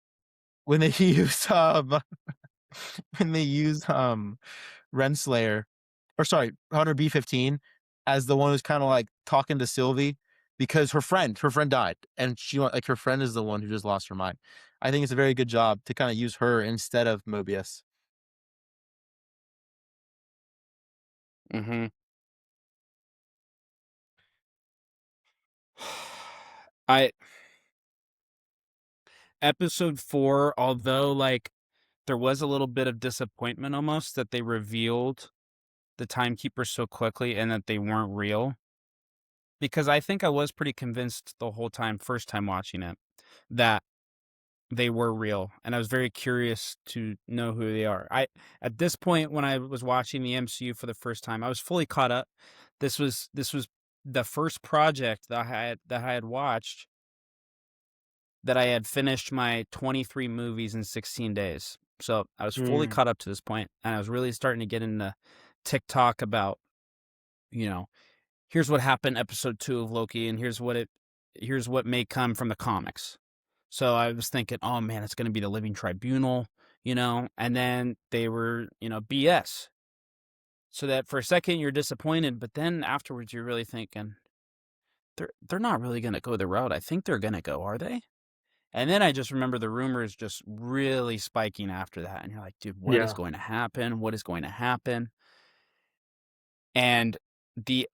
Renslayer, or sorry, Hunter B-15, as the one who's kind of like talking to Sylvie because her friend died, and her friend is the one who just lost her mind. I think it's a very good job to kind of use her instead of Mobius. Mm-hmm. Episode 4, although like there was a little bit of disappointment almost that they revealed the timekeepers so quickly and that they weren't real. Because I think I was pretty convinced the whole time, first time watching it, that they were real, and I was very curious to know who they are. At this point, when I was watching the MCU for the first time, I was fully caught up. This was the first project that I had watched that I had finished my 23 movies in 16 days. So I was fully caught up to this point, and I was really starting to get into TikTok about, here's what happened episode 2 of Loki, and here's what may come from the comics. So I was thinking, oh man, it's going to be the Living Tribunal, and then they were, BS. So that for a second you're disappointed, but then afterwards you're really thinking, they're not really going to go the route I think they're going to go, are they? And then I just remember the rumors just really spiking after that, and you're like, dude, what is going to happen? What is going to happen? And the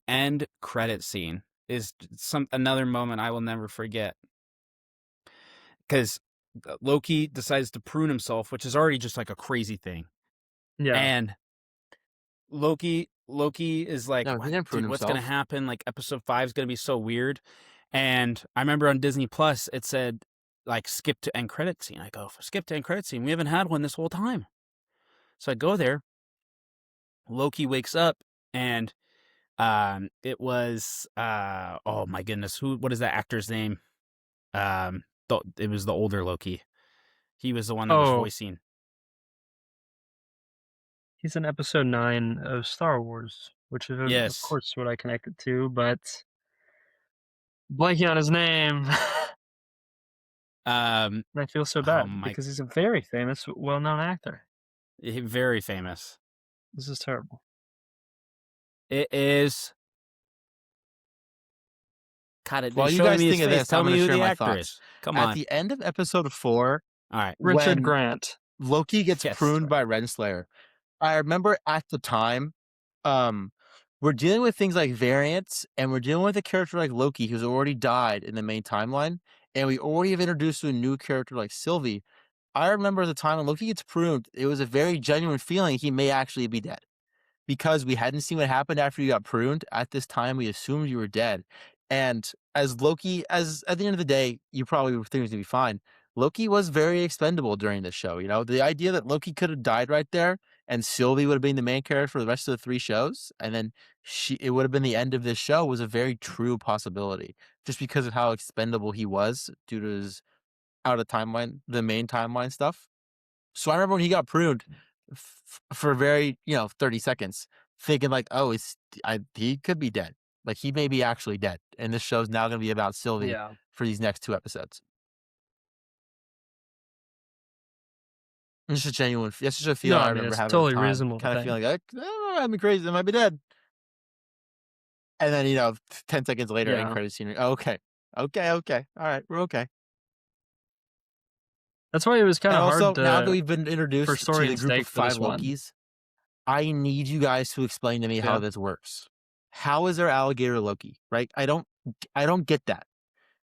end credit scene is another moment I will never forget, because Loki decides to prune himself, which is already just like a crazy thing. Yeah. And Loki is like, No, he didn't prune dude, what's himself. going to happen? Like episode 5 is going to be so weird. And I remember on Disney Plus, it said like skip to end credit scene. I go, skip to end credit scene. We haven't had one this whole time. So I go there. Loki wakes up, and it was oh my goodness, what is that actor's name? It was the older Loki. He was the one that was voicing. He's in episode 9 of Star Wars, which is of course what I connected to, but blanking on his name. I feel so bad because he's a very famous, well-known actor. Very famous. This is terrible. It is. God, while you guys think of this, tell me who the actor actor is. Come on. At the end of episode 4, all right, Richard Grant. Loki gets pruned by Renslayer. I remember at the time, we're dealing with things like variants, and we're dealing with a character like Loki who's already died in the main timeline, and we already have introduced to a new character like Sylvie. I remember the time when Loki gets pruned, it was a very genuine feeling he may actually be dead. Because we hadn't seen what happened after you got pruned, at this time we assumed you were dead. And as Loki, as at the end of the day, you probably think it was gonna be fine. Loki was very expendable during this show. The idea that Loki could have died right there, and Sylvie would have been the main character for the rest of the 3 shows, and then it would have been the end of this show, was a very true possibility, just because of how expendable he was due to his out of timeline, the main timeline stuff. So I remember when he got pruned for very 30 seconds, thinking like, oh, he could be dead. Like he may be actually dead, and this show's now going to be about Sylvie for these next 2 episodes. It's just a genuine. It's just a feeling I remember having. Totally reasonable. Kind of feeling like, I'm crazy. I might be dead. And then 10 seconds later, end credit scene. Oh, okay. All right, we're okay. That's why it was kind of hard. Also, now that we've been introduced to the group of 5 Lokis, I need you guys to explain to me how this works. How is there alligator Loki? Right? I don't get that.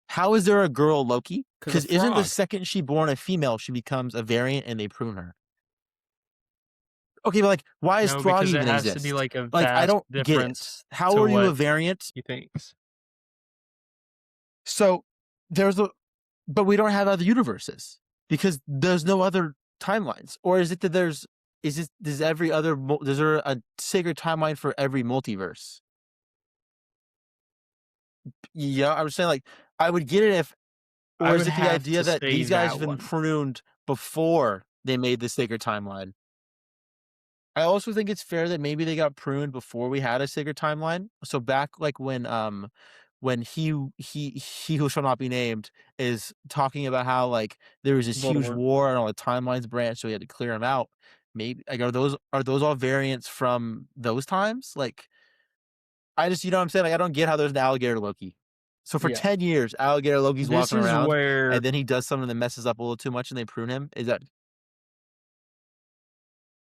How is there a girl Loki? Because isn't the second she born a female, she becomes a variant and they prune her? Okay, but like, why is Throg even exist? It has to be like a I don't get it. How are you a variant? He thinks. So but we don't have other universes because there's no other timelines, or is it that there's every other is there a sacred timeline for every multiverse? Yeah, I'm saying like I would get it if, or is it the idea that these guys have been pruned before they made the sacred timeline? I also think it's fair that maybe they got pruned before we had a sacred timeline. So back like when he who shall not be named is talking about how like there was this huge war and all the timelines branched, so he had to clear them out. Maybe like are those all variants from those times? Like I just, you know what I'm saying? Like, I don't get how there's an alligator Loki. So for 10 years, alligator Loki's walking around, and then he does something that messes up a little too much, and they prune him. Is that?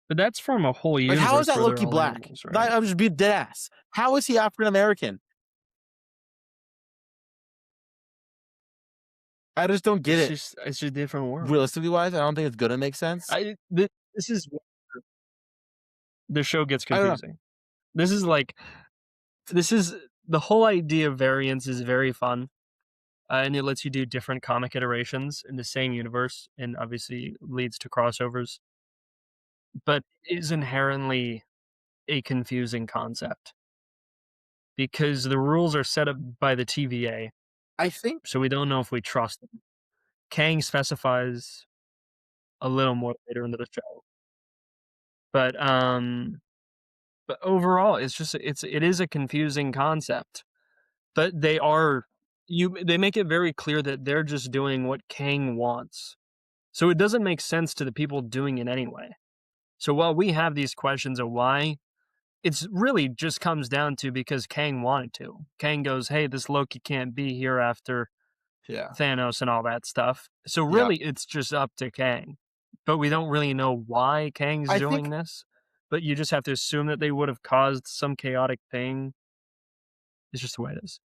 But that's from a whole Like, universe. how is that where they're Loki all black? animals, right? I'm just being dead ass. How is he African American? I just don't get it. It's just a different world. Realistically wise, I don't think it's gonna make sense. This is where the show gets confusing. This is the whole idea of variance is very fun, and it lets you do different comic iterations in the same universe, and obviously leads to crossovers. But is inherently a confusing concept because the rules are set up by the TVA. I think so. We don't know if we trust them. Kang specifies a little more later into the show, but overall, it is a confusing concept. But they make it very clear that they're just doing what Kang wants, so it doesn't make sense to the people doing it anyway. So while we have these questions of why, it's really just comes down to because Kang wanted to. Kang goes, "Hey, this Loki can't be here after Thanos and all that stuff." So really, it's just up to Kang. But we don't really know why Kang's doing this. But you just have to assume that they would have caused some chaotic thing. It's just the way it is.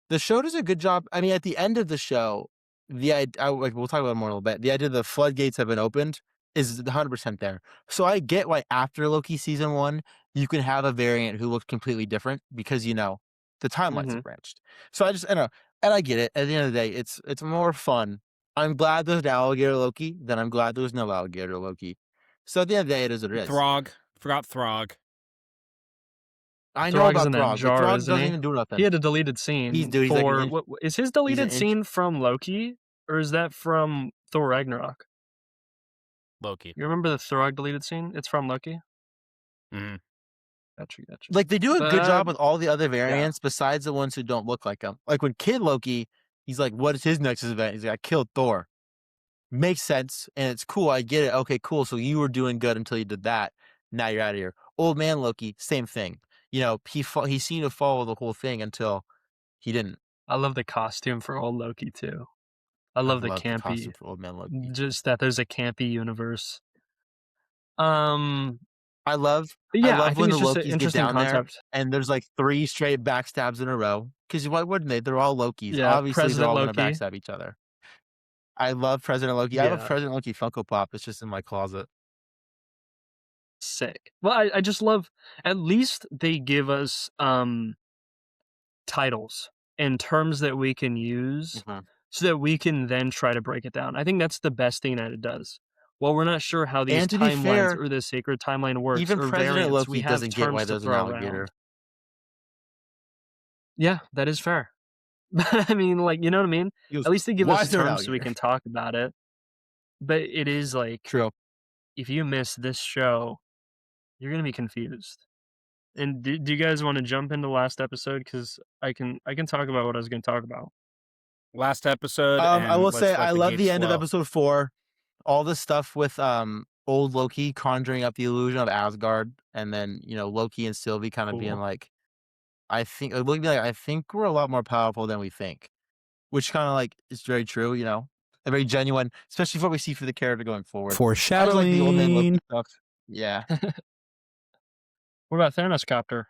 The show does a good job. I mean, at the end of the show, we'll talk about it more in a little bit. The idea the floodgates have been opened is 100% there. So I get why after Loki Season 1, you can have a variant who looks completely different because, the timelines have branched. So I know, and I get it. At the end of the day, it's more fun. I'm glad there's an alligator Loki than I'm glad there's no alligator Loki. So at the end of the day, it is what it is. Throg. Forgot Throg. I know about Throg. Jar, Throg doesn't even do nothing. He had a deleted scene. Is his deleted scene from Loki, or is that from Thor Ragnarok? Loki. You remember the Throg deleted scene? It's from Loki? Mm-hmm. Gotcha. Like, they do a good job with all the other variants besides the ones who don't look like him. Like, when Kid Loki, he's like, what is his next event? He's like, I killed Thor. Makes sense, and it's cool. I get it. Okay, cool. So you were doing good until you did that. Now you're out of here. Old man Loki, same thing. He seemed to follow the whole thing until he didn't. I love the costume for old Loki, too. I love the campy costume for old man Loki. Just that there's a campy universe. I love when the Lokis get down there and there's like 3 straight backstabs in a row. Because why wouldn't they? They're all Lokis. Yeah, obviously they're all going to backstab each other. I love President Loki. I have a President Loki Funko Pop. It's just in my closet. Sick. Well, I just love, at least they give us titles and terms that we can use so that we can then try to break it down. I think that's the best thing that it does. Well, we're not sure how these timelines or the sacred timeline works. Even or President variants, Loki doesn't get why there's an alligator. Around. Yeah, that is fair. I mean, like, you know what I mean? At least they give us terms so we can talk about it. But it is like, true. If you miss this show, you're gonna be confused. And do you guys want to jump into last episode? Because I can talk about what I was going to talk about. Last episode. I will say I love the end of episode 4. All the stuff with old Loki conjuring up the illusion of Asgard, and then Loki and Sylvie kind of being like, I think we're a lot more powerful than we think, which kind of like is very true, and very genuine, especially for what we see for the character going forward. Foreshadowing. I like the old man Loki stuff. Yeah. What about Thanos Copter?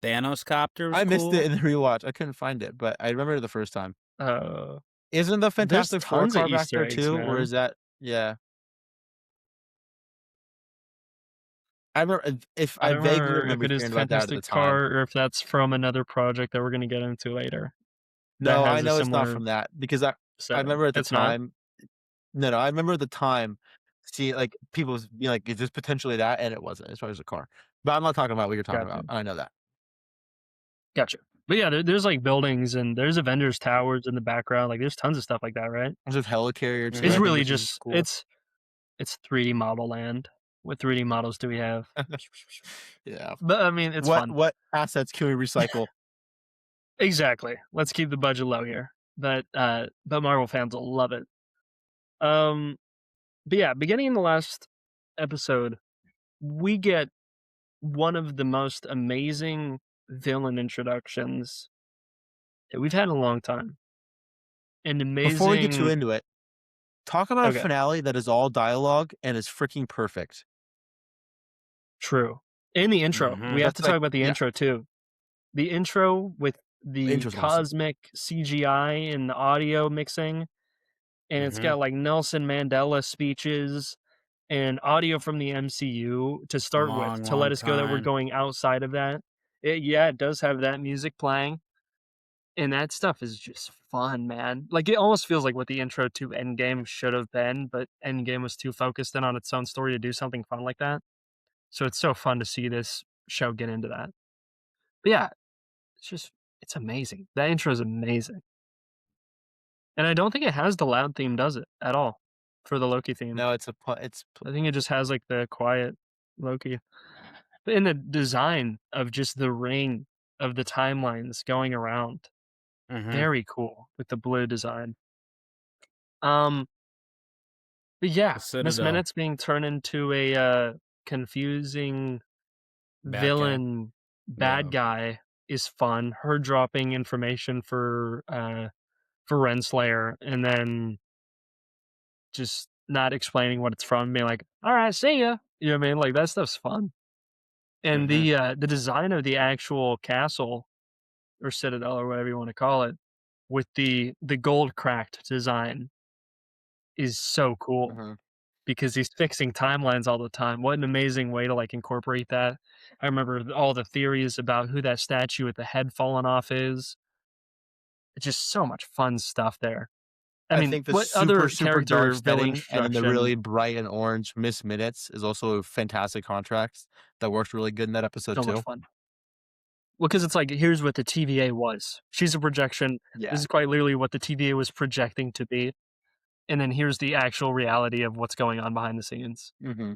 Thanos Copter was I missed cool. it in the rewatch. I couldn't find it, but I remember it the first time. Isn't the Fantastic Four car back there too? Man. Or is that, yeah. I remember I vaguely remember if it is Fantastic Car or if that's from another project that we're going to get into later. No, I know it's not from that because I remember at the time. No, I remember at the time. See, like people be like, "Is this potentially that?" And it wasn't. As far as a car, but I'm not talking about what you're talking about. I know that. Gotcha. But yeah, there's like buildings and there's Avengers towers in the background. Like there's tons of stuff like that, right? There's a helicarrier. It's really just cool. It's 3D model land. What 3D models do we have? Yeah, but I mean, it's fun. What assets can we recycle? Exactly. Let's keep the budget low here. But Marvel fans will love it. But yeah, beginning in the last episode, we get one of the most amazing villain introductions that we've had in a long time. An Before we get too amazing. into it, talk about a Okay, finale that is all dialogue and is freaking perfect. true. And the intro. We have That's to talk like, about the yeah, intro too. The intro with the the intro's awesome. cosmic CGI and the audio mixing, and it's got like Nelson Mandela speeches and audio from the MCU to start with to let us go that we're going outside of that. It does have that music playing, and that stuff is just fun, man. Like, it almost feels like what the intro to Endgame should have been, but Endgame was too focused in on its own story to do something fun like that. So it's so fun to see this show get into that. But yeah, it's amazing. That intro is amazing. And I don't think it has the loud theme, does it, at all, for the Loki theme? No, I think it just has, like, the quiet Loki. But in the design of just the ring of the timelines going around, very cool with the blue design. But yeah, The Miss Citadel. Minutes being turned into a confusing Bad guy. villain bad Yeah. guy is fun. Her dropping information for Renslayer and then just not explaining what it's from, being like, "All right, see ya." You know what I mean? Like, that stuff's fun. And the design of the actual castle or citadel or whatever you want to call it, with the gold cracked design is so cool Mhm. because he's fixing timelines all the time. What an amazing way to like incorporate that. I remember all the theories about who that statue with the head falling off is. It's just so much fun stuff there. I I mean, think the what super, other super dark character villain setting and then the really introduction? bright and orange Miss Minutes is also a fantastic contrast that works really good in that episode So much too. fun. Well, because it's like, here's what the TVA was. She's a projection. Yeah. This is quite literally what the TVA was projecting to be. And then here's the actual reality of what's going on behind the scenes. Mm-hmm.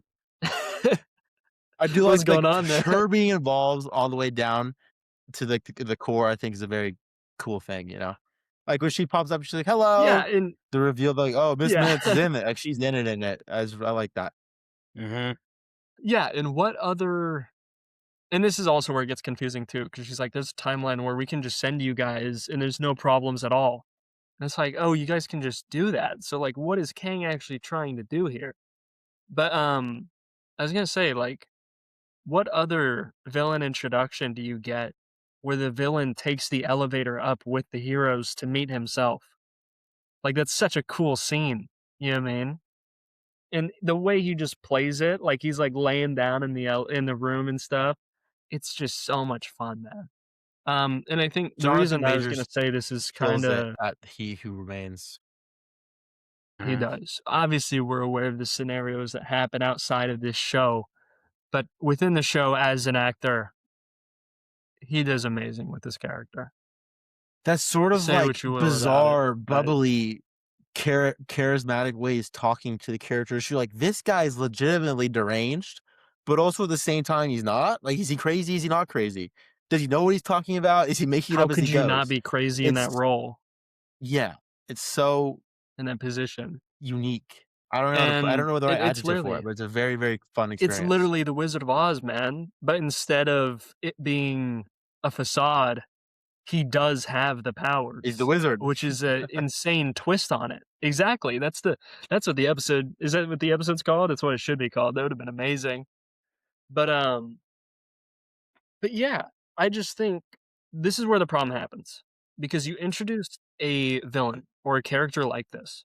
I do What's like going on there? her being involved all the way down to the core. I think is a very cool thing, you know. Like when she pops up, she's like, "Hello." Yeah, and The reveal, like, "Oh, Miss yeah. Minutes is in it. Like she's in it." I like that. Yeah, and what other, and this is also where it gets confusing too, because she's like, "There's a timeline where we can just send you guys and there's no problems at all." And it's like, "Oh, you guys can just do that." So like, what is Kang actually trying to do here? But I was gonna say, like, what other villain introduction do you get where the villain takes the elevator up with the heroes to meet himself? Like, that's such a cool scene. You know what I mean? And the way he just plays it, like he's like laying down in the room and stuff. It's just so much fun, man. And I think the Jonathan reason I was Majors gonna say this is kills it kinda, at He Who Remains. he does. Obviously, we're aware of the scenarios that happen outside of this show, but within the show as an actor, he does amazing with this character. That sort of Say like what you will about it, bizarre, but bubbly, charismatic ways talking to the characters. You're like, this guy's legitimately deranged, but also at the same time, he's not. Like, is he crazy? Is he not crazy? Does he know what he's talking about? Is he making it how up as he could you not goes? be crazy in that It's role, yeah, it's so in that position? unique. I don't know I don't And know the right it's adjective for it, literally but it's a very, very fun it's experience. literally the Wizard of Oz, man, but instead of it being a facade, he does have the He's the powers, wizard. which is an insane twist on it. Exactly, that's what the episode is. That what the episode's called? That's what it should be called. That would have been amazing. But, but yeah, I just think this is where the problem happens, because you introduced a villain or a character like this.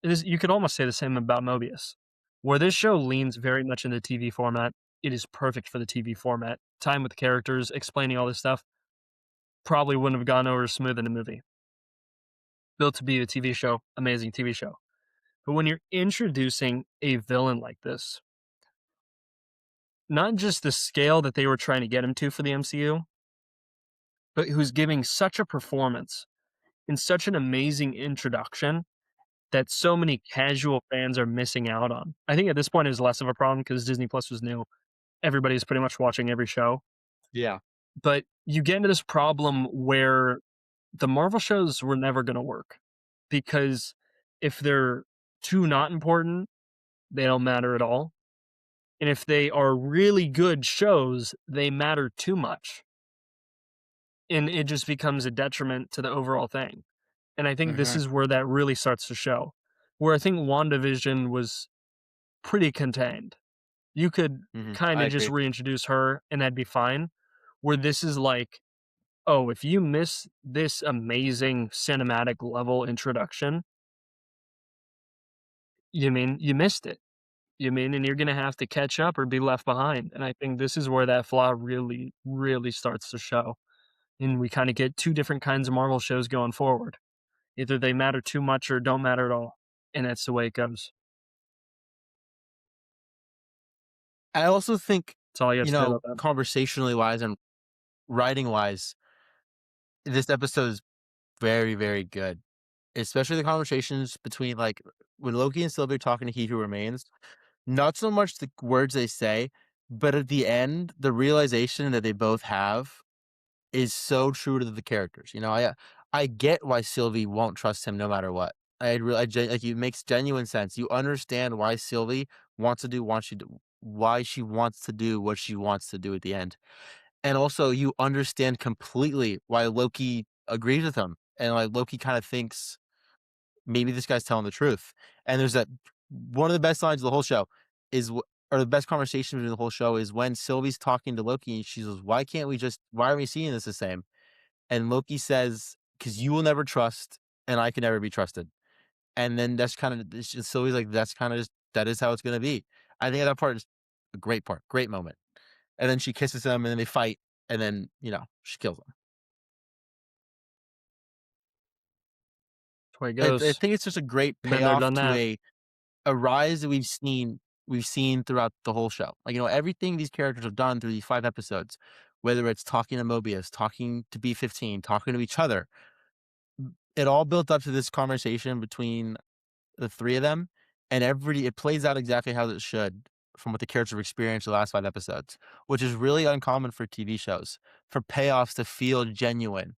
It is, you could almost say the same about Mobius, where this show leans very much in the TV format. It is perfect for the TV format. Time with the characters, explaining all this stuff, probably wouldn't have gone over as smooth in a movie. Built to be a TV show, amazing TV show. But when you're introducing a villain like this, not just the scale that they were trying to get him to for the MCU, but who's giving such a performance in such an amazing introduction that so many casual fans are missing out on. I think at this point is less of a problem because Disney Plus was new. Everybody's pretty much watching every show. Yeah. But you get into this problem where the Marvel shows were never going to work, because if they're too not important, they don't matter at all. And if they are really good shows, they matter too much. And it just becomes a detriment to the overall thing. And I think this is where that really starts to show. Where I think WandaVision was pretty contained. You could kind of just reintroduce her and that'd be fine. Where this is like, oh, if you miss this amazing cinematic level introduction, you mean you missed it. You mean, and you're going to have to catch up or be left behind. And I think this is where that flaw really, really starts to show. And we kind of get two different kinds of Marvel shows going forward. Either they matter too much or don't matter at all. And that's the way it goes. I also think, That's all you have to say about that. conversationally wise and writing wise, this episode is very, very good. Especially the conversations between, like, when Loki and Sylvie are talking to He Who Remains, not so much the words they say, but at the end, the realization that they both have is so true to the characters. I get why Sylvie won't trust him no matter what. Like, it makes genuine sense. You understand why Sylvie wants to do why she wants to do what she wants to do at the end. And also you understand completely why Loki agrees with him. And like Loki kind of thinks maybe this guy's telling the truth. And there's one of the best lines of the whole show or the best conversation in the whole show is when Sylvie's talking to Loki and she says, why are we seeing this the same? And Loki says, because you will never trust and I can never be trusted. And then that's kind of, Sylvie's like, that is how it's going to be. I think that part is a great part, great moment. And then she kisses him and then they fight and then, she kills him. That's where it goes. I think it's just a great payoff to a rise that we've seen throughout the whole show. Like, everything these characters have done through these 5 episodes, whether it's talking to Mobius, talking to B-15, talking to each other, it all built up to this conversation between the 3 of them, and it plays out exactly how it should from what the characters have experienced the last 5 episodes, which is really uncommon for TV shows, for payoffs to feel genuine,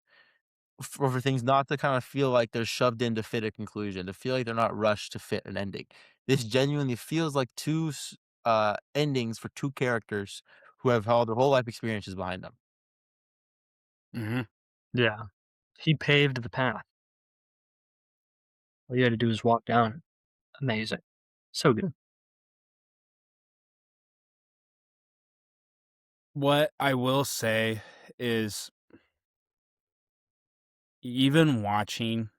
for things not to kind of feel like they're shoved in to fit a conclusion, to feel like they're not rushed to fit an ending. This genuinely feels like 2 endings for 2 characters who have held their whole life experiences behind them. Mm-hmm. Yeah. He paved the path. All you had to do is walk down it. Amazing. So good. What I will say is, even watching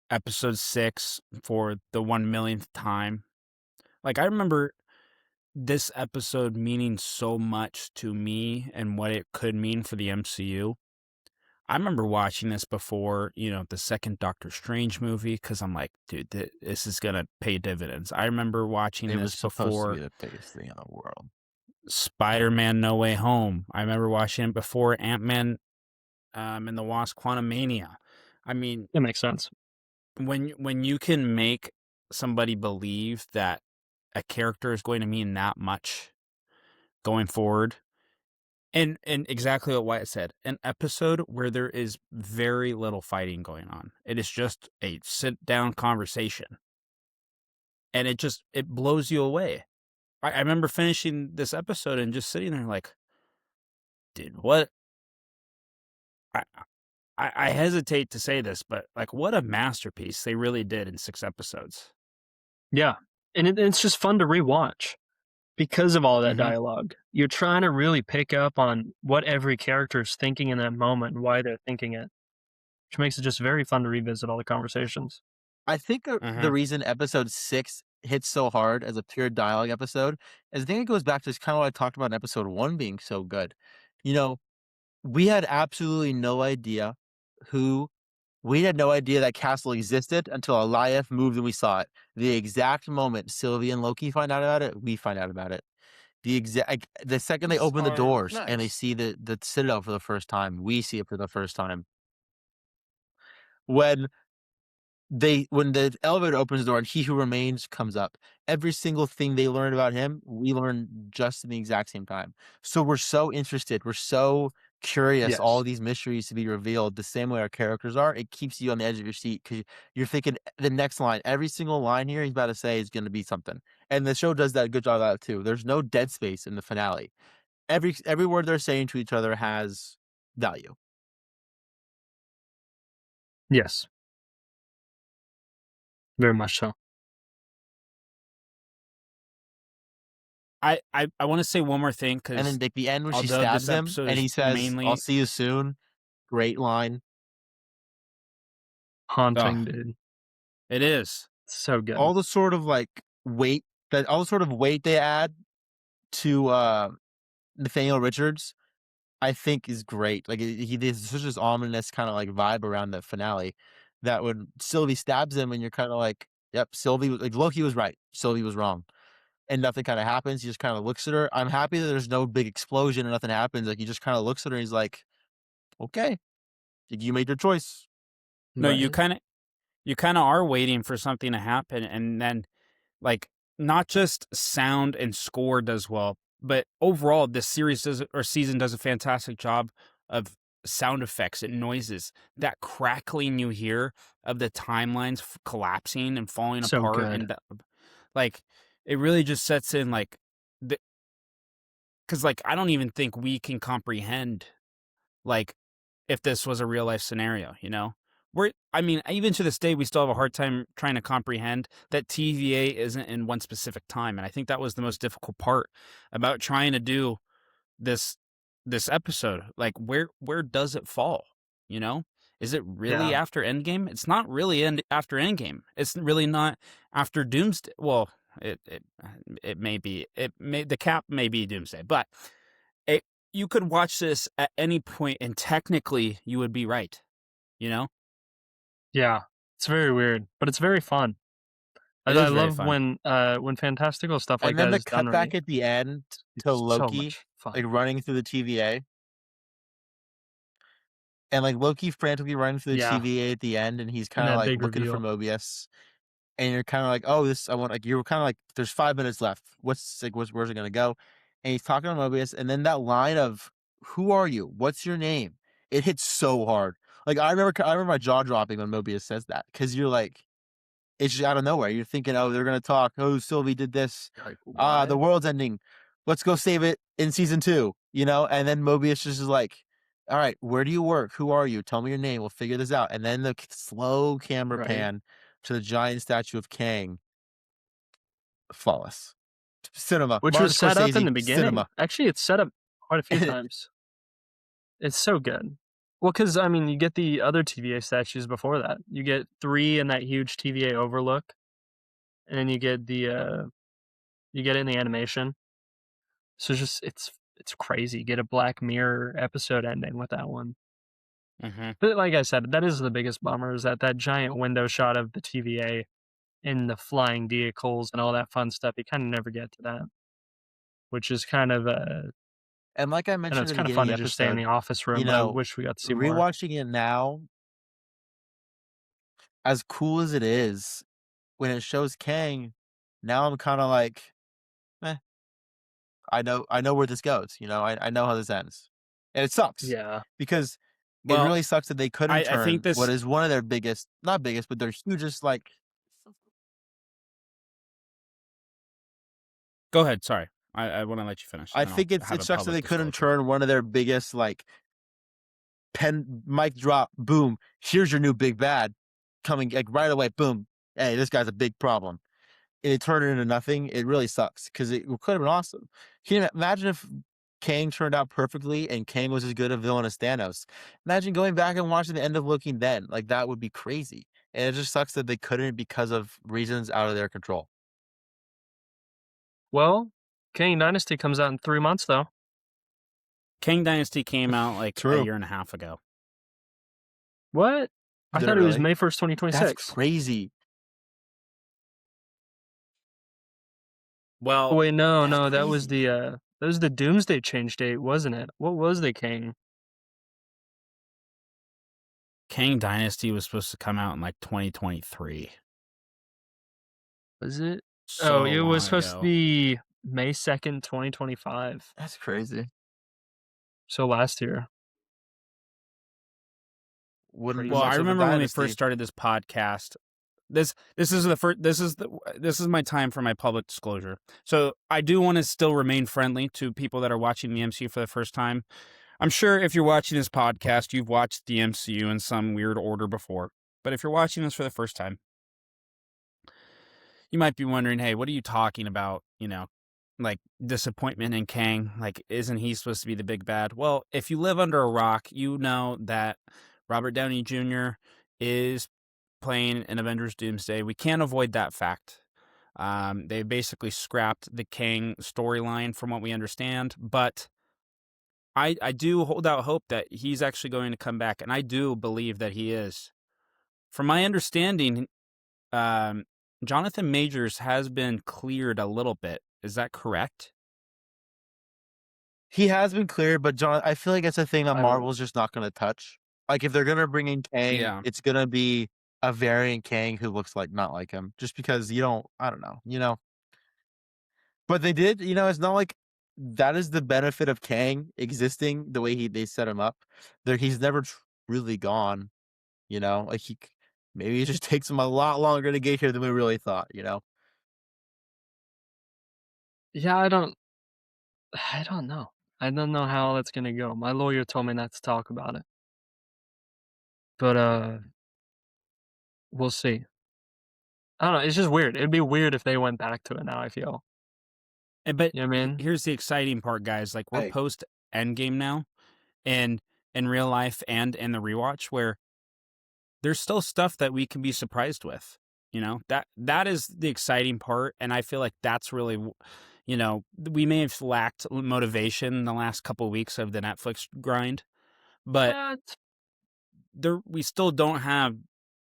episode 6 for the 1 millionth time, like, I remember this episode meaning so much to me and what it could mean for the MCU. I remember watching this before, the second Doctor Strange movie, because I'm like, dude, this is going to pay dividends. I remember watching this before to be the biggest thing in the world. Spider-Man No Way Home. I remember watching it before Ant-Man and the Wasp Quantumania. I mean, it makes sense. When you can make somebody believe that a character is going to mean that much going forward, and exactly what Wyatt said, an episode where there is very little fighting going on. It is just a sit-down conversation. And it blows you away. I remember finishing this episode and just sitting there like, dude, what? I hesitate to say this, but like, what a masterpiece they really did in 6 episodes. Yeah. And it's just fun to rewatch because of all that dialogue. You're trying to really pick up on what every character is thinking in that moment and why they're thinking it, which makes it just very fun to revisit all the conversations. I think the reason episode 6 hits so hard as a pure dialogue episode is I think it goes back to kind of what I talked about in episode 1 being so good. We had absolutely no idea we had no idea that castle existed until Alioth moved and we saw it. The exact moment Sylvie and Loki find out about it, we find out about it. The second they open the doors and they see the Citadel for the first time, we see it for the first time. When the elevator opens the door and He Who Remains comes up, every single thing they learn about him, we learn just in the exact same time. So we're so interested. We're so curious. All these mysteries to be revealed the same way our characters are. It keeps you on the edge of your seat because you're thinking the next line, every single line here he's about to say is going to be something. And the show does that a good job of that too. There's no dead space in the finale. Every word they're saying to each other has value. Yes. Very much so. I want to say one more thing, because And then at the end when she although stabs this him episode and is he says, mainly- "I'll see you soon." Great line. Haunting, dude. It is. So good. All the sort of weight they add to Nathaniel Richards, I think is great. Like there's such this ominous kind of vibe around the finale that when Sylvie stabs him and you're kind of like, yep, Sylvie, Loki was right, Sylvie was wrong. And nothing kind of happens. He just kind of looks at her. I'm happy that there's no big explosion and nothing happens. He just kind of looks at her and he's like, okay, you made your choice. No, Right. you kind of are waiting for something to happen, and then not just sound and score does well, but overall this season does a fantastic job of sound effects and noises. That crackling you hear of the timelines collapsing and falling So apart, good. and it really just sets in because I don't even think we can comprehend if this was a real life scenario, even to this day, we still have a hard time trying to comprehend that TVA isn't in one specific time. And I think that was the most difficult part about trying to do this episode. Where does it fall? Is it really after Endgame? It's not really after Endgame. It's really not after Doomsday. Well, it may be. The cap may be Doomsday, but you could watch this at any point and technically you would be right. Yeah, it's very weird, but it's very fun. I love when fantastical stuff like that is done. And then the cutback at the end to Loki, so much fun. running through the TVA, and Loki frantically running through the TVA at the end, and he's kind of looking for Mobius, and you're kind of like, oh, this I want. You were kind of like, there's 5 minutes left. Where's it gonna go? And he's talking to Mobius, and then that line of, "Who are you? What's your name?" It hits so hard. I remember my jaw dropping when Mobius says that, because you're like, it's just out of nowhere. You're thinking, oh, they're gonna talk. Oh, Sylvie did this. The world's ending. Let's go save it in season 2. And then Mobius just is like, all right, where do you work? Who are you? Tell me your name. We'll figure this out. And then the slow camera pan to the giant statue of Kang. Flawless. Cinema. Which Martin was set up in Scorsese, the beginning. cinema. Actually, it's set up quite a few times. It's so good. Well, because, you get the other TVA statues before that. You get 3 in that huge TVA overlook. And then you get you get it in the animation. So it's crazy. You get a Black Mirror episode ending with that one. Mm-hmm. But like I said, that is the biggest bummer, is that giant window shot of the TVA and the flying vehicles and all that fun stuff. You kind of never get to that, which is kind of and like I mentioned, it's kind of fun to just stay in the office room. But I wish we got to see more. Rewatching it now, as cool as it is, when it shows Kang, now I'm kind of like, I know where this goes. I know how this ends, and it sucks. Yeah, because it really sucks that they couldn't turn I think what is one of their biggest, not biggest, but their hugest Go ahead. Sorry, I want to let you finish. I think it sucks that they couldn't turn one of their biggest pen mic drop, boom, here's your new big bad coming right away, boom, hey, this guy's a big problem. And it turned it into nothing. It really sucks, because it could have been awesome. Can you imagine if Kang turned out perfectly and Kang was as good a villain as Thanos? Imagine going back and watching the end of Loki then. That would be crazy. And it just sucks that they couldn't because of reasons out of their control. Well, Kang Dynasty comes out in 3 months, though. Kang Dynasty came out a year and a half ago. What? I thought it was May 1st, 2026. That's crazy. Well, wait, no, that was the Doomsday change date, wasn't it? What was the Kang? Kang Dynasty was supposed to come out in 2023. Was it? It was supposed to be May 2nd, 2025. That's crazy. So last year. Well, I remember when we first started this podcast, this is the first. This is my time for my public disclosure. So I do want to still remain friendly to people that are watching the MCU for the first time. I'm sure if you're watching this podcast, you've watched the MCU in some weird order before. But if you're watching this for the first time, you might be wondering, hey, what are you talking about? Like disappointment in Kang. Like, isn't he supposed to be the big bad? Well, if you live under a rock, you know that Robert Downey Jr. is playing in Avengers Doomsday. We can't avoid that fact. They basically scrapped the Kang storyline from what we understand, but I do hold out hope that he's actually going to come back, and I do believe that he is. From my understanding, Jonathan Majors has been cleared a little bit. Is that correct? He has been cleared, but John, I feel like it's a thing that Marvel's just not going to touch. Like, if they're going to bring in Kang, it's going to be a variant Kang who looks not like him. Just because I don't know. But they did, it's not like that is the benefit of Kang existing the way they set him up. He's never really gone, like maybe it just takes him a lot longer to get here than we really thought, Yeah, I don't know. I don't know how that's gonna go. My lawyer told me not to talk about it. But we'll see. I don't know, it's just weird. It'd be weird if they went back to it now, I feel. But you know what I mean? Here's the exciting part, guys. Like, we're post Endgame now, and in real life and in the rewatch, where there's still stuff that we can be surprised with. That is the exciting part, and I feel like that's really, we may have lacked motivation in the last couple of weeks of the Netflix grind, but we still don't have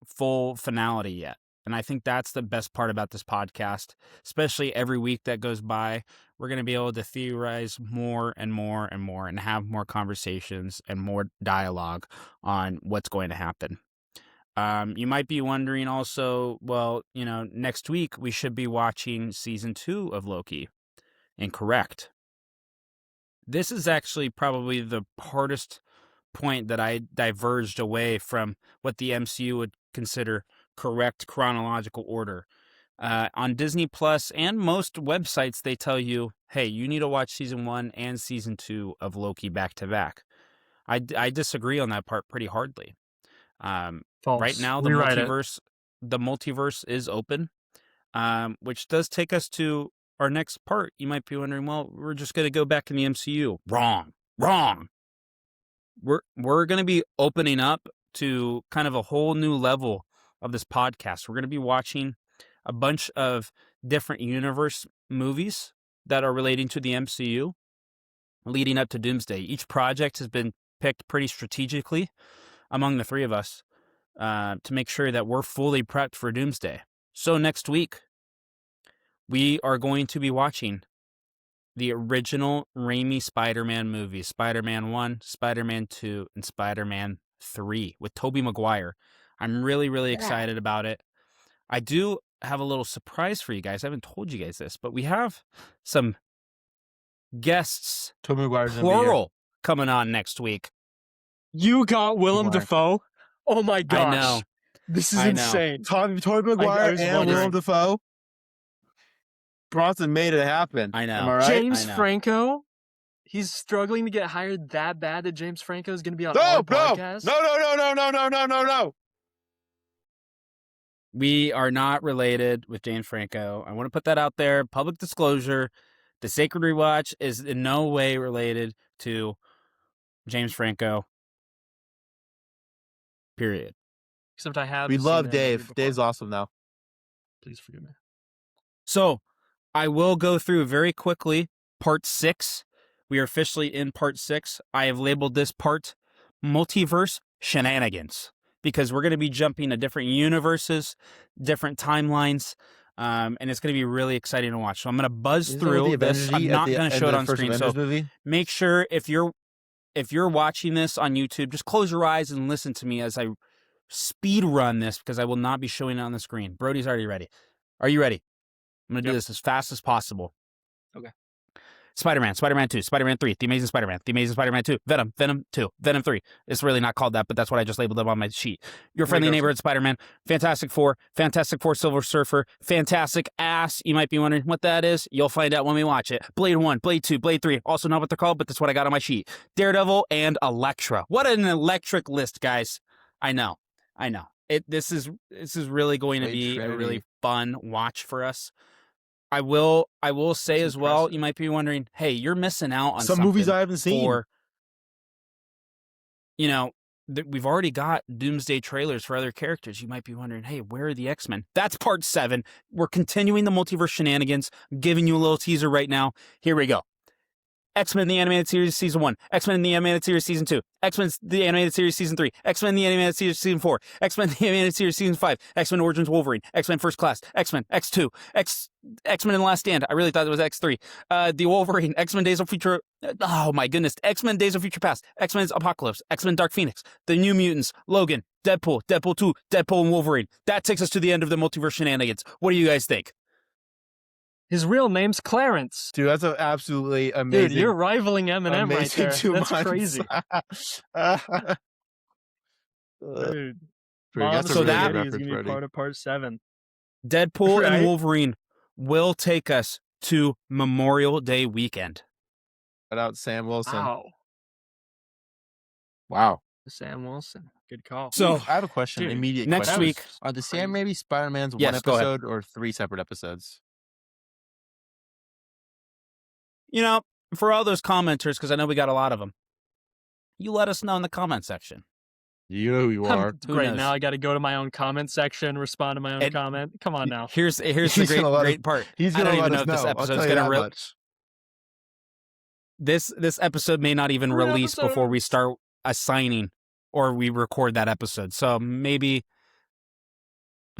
full finality yet. And I think that's the best part about this podcast, especially every week that goes by. We're going to be able to theorize more and more and more and have more conversations and more dialogue on what's going to happen. You might be wondering also, well, next week we should be watching season 2 of Loki. Incorrect. This is actually probably the hardest point that I diverged away from what the MCU would consider correct chronological order. On Disney Plus and most websites, they tell you, hey, you need to watch season 1 and season 2 of Loki back to back. I disagree on that part pretty hardly. False. Right now, the multiverse is open, which does take us to our next part. You might be wondering, well, we're just going to go back in the MCU. Wrong. We're going to be opening up to kind of a whole new level of this podcast. We're going to be watching a bunch of different universe movies that are relating to the MCU leading up to Doomsday. Each project has been picked pretty strategically among the three of us to make sure that we're fully prepped for Doomsday. So next week, we are going to be watching the original Raimi Spider-Man movies, Spider-Man 1, Spider-Man 2, and Spider-Man 3 with Tobey Maguire. I'm really, really excited about it. I do have a little surprise for you guys. I haven't told you guys this, but we have some guests, Tobey Maguire's plural, coming on next week. You got Willem Dafoe? Oh my gosh. I know. This is insane. Tobey Maguire and Willem Dafoe. Bronson made it happen. I know. Am I right? James Franco? He's struggling to get hired that bad that James Franco is going to be on our podcast? No. We are not related with James Franco. I want to put that out there. Public disclosure. The Sacred Rewatch is in no way related to James Franco. Period. Except I have. We love Dave. Dave's awesome now. Please forgive me. So, I will go through very quickly part 6. We are officially in part 6. I have labeled this part Multiverse Shenanigans because we're going to be jumping to different universes, different timelines, and it's going to be really exciting to watch. So I'm going to buzz through this. I'm not going to show it on screen. So make sure if you're watching this on YouTube, just close your eyes and listen to me as I speed run this because I will not be showing it on the screen. Brody's already ready. Are you ready? I'm going to do this as fast as possible. Okay. Spider-Man, Spider-Man 2, Spider-Man 3, The Amazing Spider-Man, The Amazing Spider-Man 2, Venom, Venom 2, Venom 3. It's really not called that, but that's what I just labeled them on my sheet. Your Friendly Neighborhood Spider-Man, Fantastic Four, Silver Surfer, Fantastic Ass. You might be wondering what that is. You'll find out when we watch it. Blade 1, Blade 2, Blade 3. Also not what they're called, but that's what I got on my sheet. Daredevil and Elektra. What an electric list, guys. I know. This is really going to be a really fun watch for us. I will say as well, you might be wondering, hey, you're missing out on some movies I haven't seen. For, we've already got Doomsday trailers for other characters. You might be wondering, hey, where are the X-Men? That's part 7. We're continuing the multiverse shenanigans. I'm giving you a little teaser right now. Here we go. X-Men the Animated Series Season 1, X-Men the Animated Series Season 2, X-Men the Animated Series Season 3, X-Men the Animated Series Season 4, X-Men the Animated Series Season 5, X-Men Origins Wolverine, X-Men First Class, X-Men X2, X-Men and the Last Stand. I really thought it was X3. The Wolverine, X-Men Days of Future. Oh my goodness. X-Men Days of Future Past, X-Men's Apocalypse, X-Men Dark Phoenix, The New Mutants, Logan, Deadpool, Deadpool 2, Deadpool and Wolverine. That takes us to the end of the multiverse shenanigans. What do you guys think? His real name's Clarence. Dude, that's absolutely amazing. Dude, you're rivaling Eminem right there. That's crazy. Dude. So that is going to be part of part 7. Deadpool and Wolverine will take us to Memorial Day weekend. Shout out Sam Wilson. Wow. Sam Wilson. Good call. So I have a question. Immediate next question. week. Are the Sam Raimi Spider-Mans one episode or 3 separate episodes? For all those commenters, because I know we got a lot of them, you let us know in the comment section. You know who you are. Great. Now I got to go to my own comment section, respond to my own comment. Come on now. Here's the great part. He's going to let us know. This episode's going to this episode may not even release before we start assigning or we record that episode. So maybe,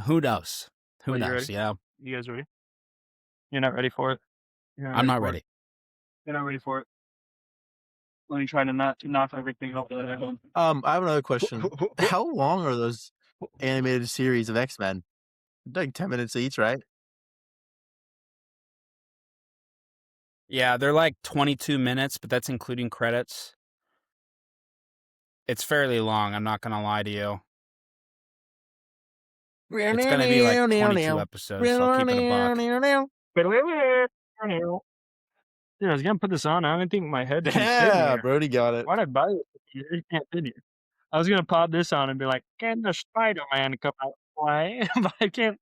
who knows? Who knows? You guys ready? You're not ready for it? I'm not ready. You're not ready for it. Let me try to not knock everything off. I have another question. How long are those animated series of X-Men? Like 10 minutes each, right? Yeah, they're like 22 minutes, but that's including credits. It's fairly long, I'm not going to lie to you. It's going to be like 22 episodes, so I'll keep it a buck. Dude, I was gonna put this on. I don't think my head. Yeah, Brody got it. Why'd I buy it? It can't fit here. I was gonna pop this on and be like, "Can the Spider-Man come out?" Why? But I can't.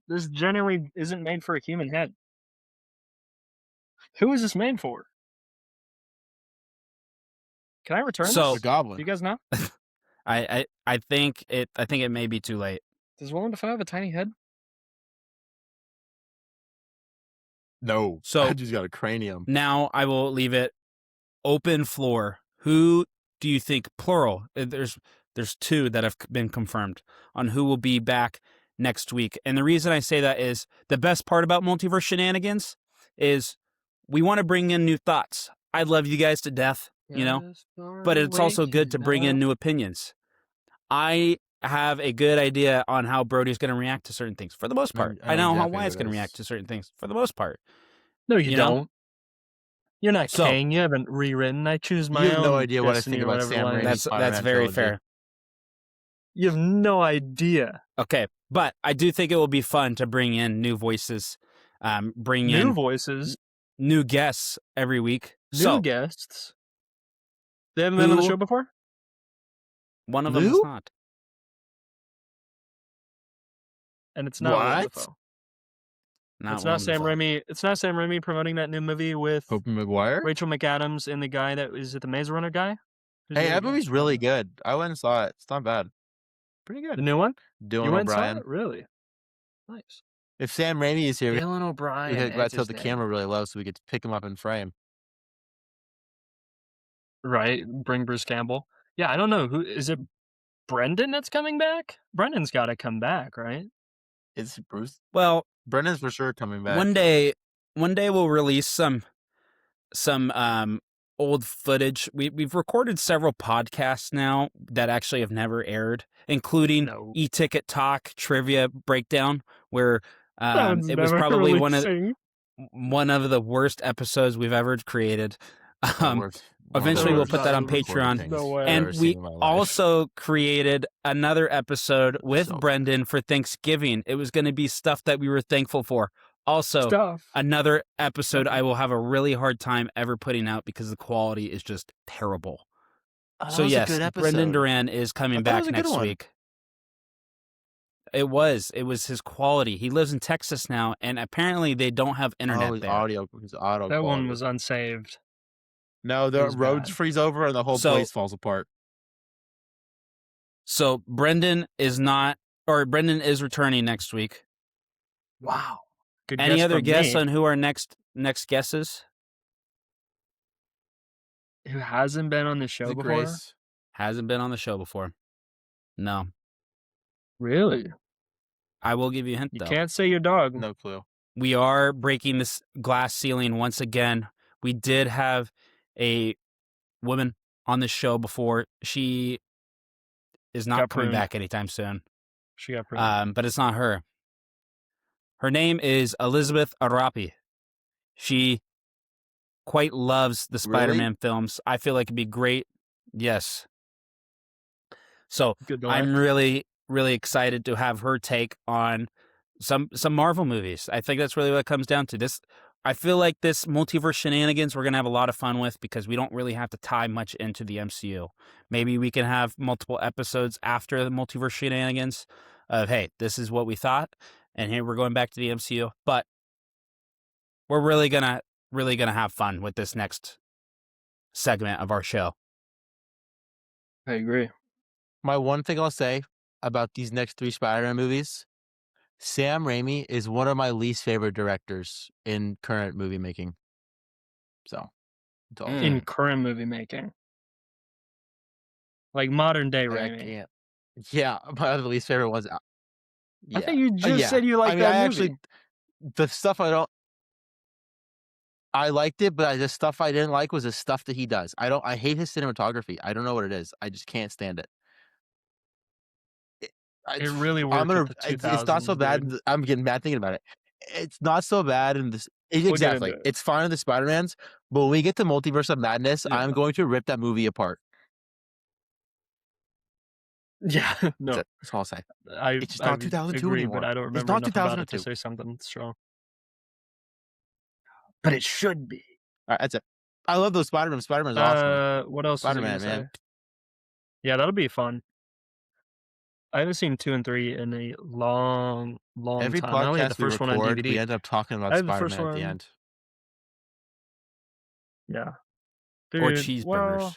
This generally isn't made for a human head. Who is this made for? Can I return this? The Goblin. Do you guys know? I think it may be too late. Does Willem Dafoe have a tiny head? No. So I just got a cranium. Now I will leave it open floor. Who do you think, plural? There's 2 that have been confirmed on who will be back next week. And the reason I say that is the best part about multiverse shenanigans is we want to bring in new thoughts. I love you guys to death, but it's also good to bring in new opinions. I have a good idea on how Brody's going to react to certain things for the most part. I know how Wyatt's going to react to certain things for the most part. No, you don't. You're not Kang. You haven't rewritten. I choose my own. You have no idea what I think about Sam Raimi's That's very fair. You have no idea. Okay, but I do think it will be fun to bring in new voices, new voices, new guests every week. New guests. They haven't been on the show before? One of them is not. And it's not what? It's not Sam Raimi. It's not Sam Raimi promoting that new movie with Tobey Maguire, Rachel McAdams, and the guy that is it the Maze Runner guy? Hey, that movie's really good. I went and saw it. It's not bad. Pretty good. The new one? Dylan O'Brien. Really? Nice. If Sam Raimi is here, Dylan O'Brien. we got to tilt the camera really low so we could pick him up in frame. Right. Bring Bruce Campbell. Yeah, I don't know. Who is it? Brendan that's coming back? Brendan's got to come back, right? Is Bruce? Well, Brendan's for sure coming back. One day we'll release some old footage. We've recorded several podcasts now that actually have never aired, including E-Ticket Talk Trivia Breakdown, where it was probably one of one of the worst episodes we've ever created. Eventually, we'll we'll put that on Patreon. No way. And we also created another episode with Brendan for Thanksgiving. It was going to be stuff that we were thankful for. Also, another episode I will have a really hard time ever putting out because the quality is just terrible. So yes, Brendan Duran is coming back next week. It was his quality. He lives in Texas now, and apparently they don't have internet there. His auto that quality. one was unsaved. No, the roads freeze over and the whole place falls apart. So Brendan is returning next week. Wow. Good Any guess other from guess me. on who our next guesses? Who hasn't been on the show before? Grace? Hasn't been on the show before. No. Really? I will give you a hint, though. You can't say your dog. No clue. We are breaking this glass ceiling once again. We did have a woman on the show before. She is not coming back anytime soon. She got pruned. But it's not her. Her name is Elizabeth Arapi. She quite loves the Spider-Man films. I feel like it'd be great. Yes. So I'm really, really excited to have her take on some Marvel movies. I think that's really what it comes down to. I feel like this multiverse shenanigans we're going to have a lot of fun with because we don't really have to tie much into the MCU. Maybe we can have multiple episodes after the multiverse shenanigans of, hey, this is what we thought, and here we're going back to the MCU. But we're really gonna have fun with this next segment of our show. I agree. My one thing I'll say about these next 3 Spider-Man movies, Sam Raimi is one of my least favorite directors in current movie making. So, in current movie making, like modern day Raimi. Yeah, my other least favorite was. I think you just said you liked that movie. Actually, the stuff I liked it, but the stuff I didn't like was the stuff that he does. I hate his cinematography. I don't know what it is. I just can't stand it. It really worked. It's not so bad. Dude. I'm getting mad thinking about it. It's not so bad in this. Exactly. It's fine in the Spider-Mans, but when we get to Multiverse of Madness, I'm going to rip that movie apart. Yeah, no. That's all I'll say. It's not 2002 anymore. But I don't remember it's not enough about it 2002. to say something strong. But it should be. All right, that's it. I love those Spider-Man. Spider-Man's awesome. What else? Spider-Man, man. Yeah, that'll be fun. I haven't seen 2 and 3 in a long Every time. I only had the first one on DVD. We end up talking about Spider-Man at the end. Yeah. Dude, or cheeseburgers. Well,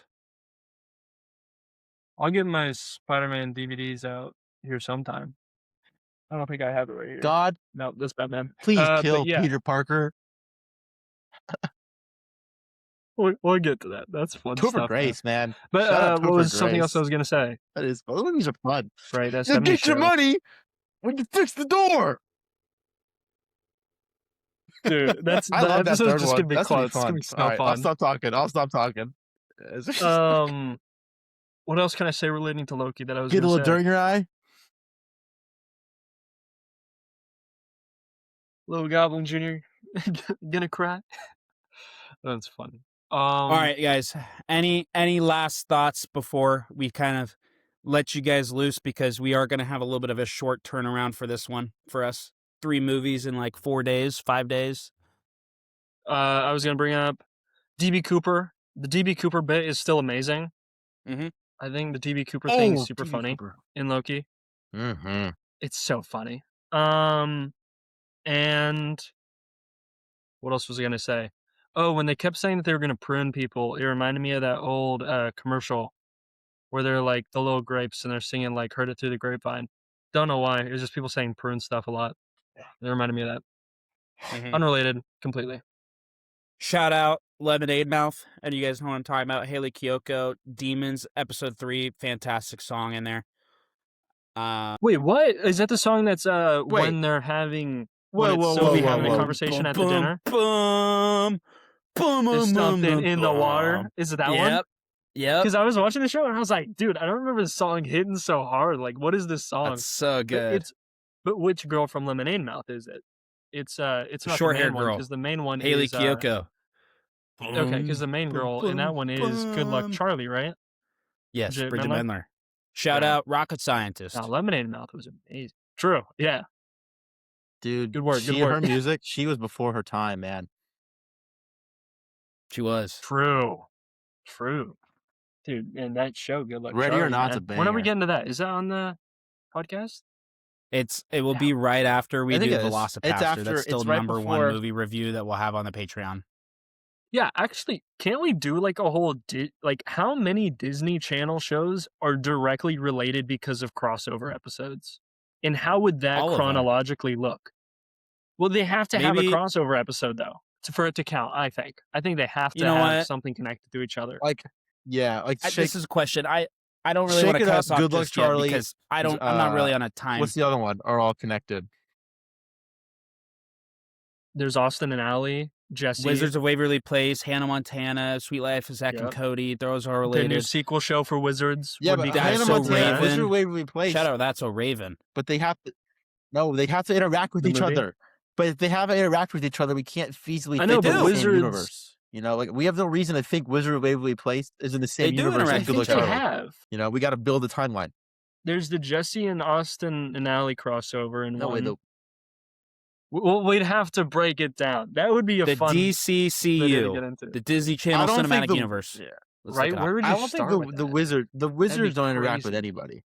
I'll get my Spider-Man DVDs out here sometime. I don't think I have it right here. God. No, this Batman. Please kill Peter Parker. We'll get to that. That's fun Topher stuff. Grace, man. But what was something else I was going to say? That is, those movies are fun. Right, that's you get your money when you fix the door. Dude, that's I love that third just one. Gonna be that's fun. going to be fun. It's All right, fun. I'll stop talking. What else can I say relating to Loki that I was Get a little say? dirt in your eye? Little Goblin Jr. Gonna cry? That's funny. All right, guys. Any last thoughts before we kind of let you guys loose, because we are going to have a little bit of a short turnaround for this one for us. 3 movies in like 4 days, 5 days. I was going to bring up DB Cooper. The DB Cooper bit is still amazing. Mm-hmm. I think the DB Cooper thing is super funny in Loki. Mm-hmm. It's so funny. And what else was I going to say? Oh, when they kept saying that they were going to prune people, it reminded me of that old commercial where they're like the little grapes and they're singing like "Heard It Through the Grapevine." Don't know why. It was just people saying prune stuff a lot. It reminded me of that. Mm-hmm. Unrelated, completely. Shout out Lemonade Mouth. And you guys know what I'm talking about. Haley Kiyoko, Demons, episode 3. Fantastic song in there. Wait, what? Is that the song that's when they're having... having a conversation at the dinner? There's something in the water. Is it that one? Yep. Because I was watching the show and I was like, dude, I don't remember the song hitting so hard. Like, what is this song? That's so good. But which girl from Lemonade Mouth is it? it's not short-haired the main one girl. because the main one Haley is Kiyoko. Okay, because the main girl in that one is Good Luck Charlie, right? Yes, Bridget Mendler? Mendler. Shout Right. out Rocket Scientist. Now, Lemonade Mouth was amazing. True. Yeah. Dude, Good work, good her work. music, she was before her time, man. She was. True. Dude, and that show, Good Luck Ready Charlie. or Not's man. a When are we banger. getting to that? Is that on the podcast? It will be right after we I do think it is. Velocipaster. It's after- That's still it's right number one before- movie review that we'll have on the Patreon. Yeah, actually, can't we do like a whole how many Disney Channel shows are directly related because of crossover episodes? And how would that All of them. chronologically look? Well, they have to have a Maybe- crossover episode though for it to count. I think they have to You know have what? something connected to each other. Like, yeah, like This is a question. I don't really Shake want to It cut Up, us off Good Luck just yet Charlie, because I'm not really on a time. what's the other one? Are all connected. There's Austin and Ally, Jesse, Wizards of Waverly Place, Hannah Montana, Sweet Life of Zack and Yep. Cody. Those are the new related. sequel show for Wizards. Yeah, would but be That's Hannah so Montana, Raven. Wizard of Waverly Place. Shout out, That's So Raven. But they have to. No, they have to interact with The each movie? other. But if they haven't interacted with each other, we can't feasibly I know, fit in but the same Wizards- universe. You know, like we have no reason to think Wizard of Waverly Place is in the same They do universe interact as I with Good think Luck they Charlie. have. You know, we got to build a timeline. There's the Jesse and Austin and Ally crossover in No way, one. Well, we'd have to break it down. That would be a The fun video to DCCU, get into. the Disney Channel don't think Cinematic the- Universe. Yeah. Let's Right? look it up. Where would you I don't think start with the that? Wizards don't interact with crazy. anybody.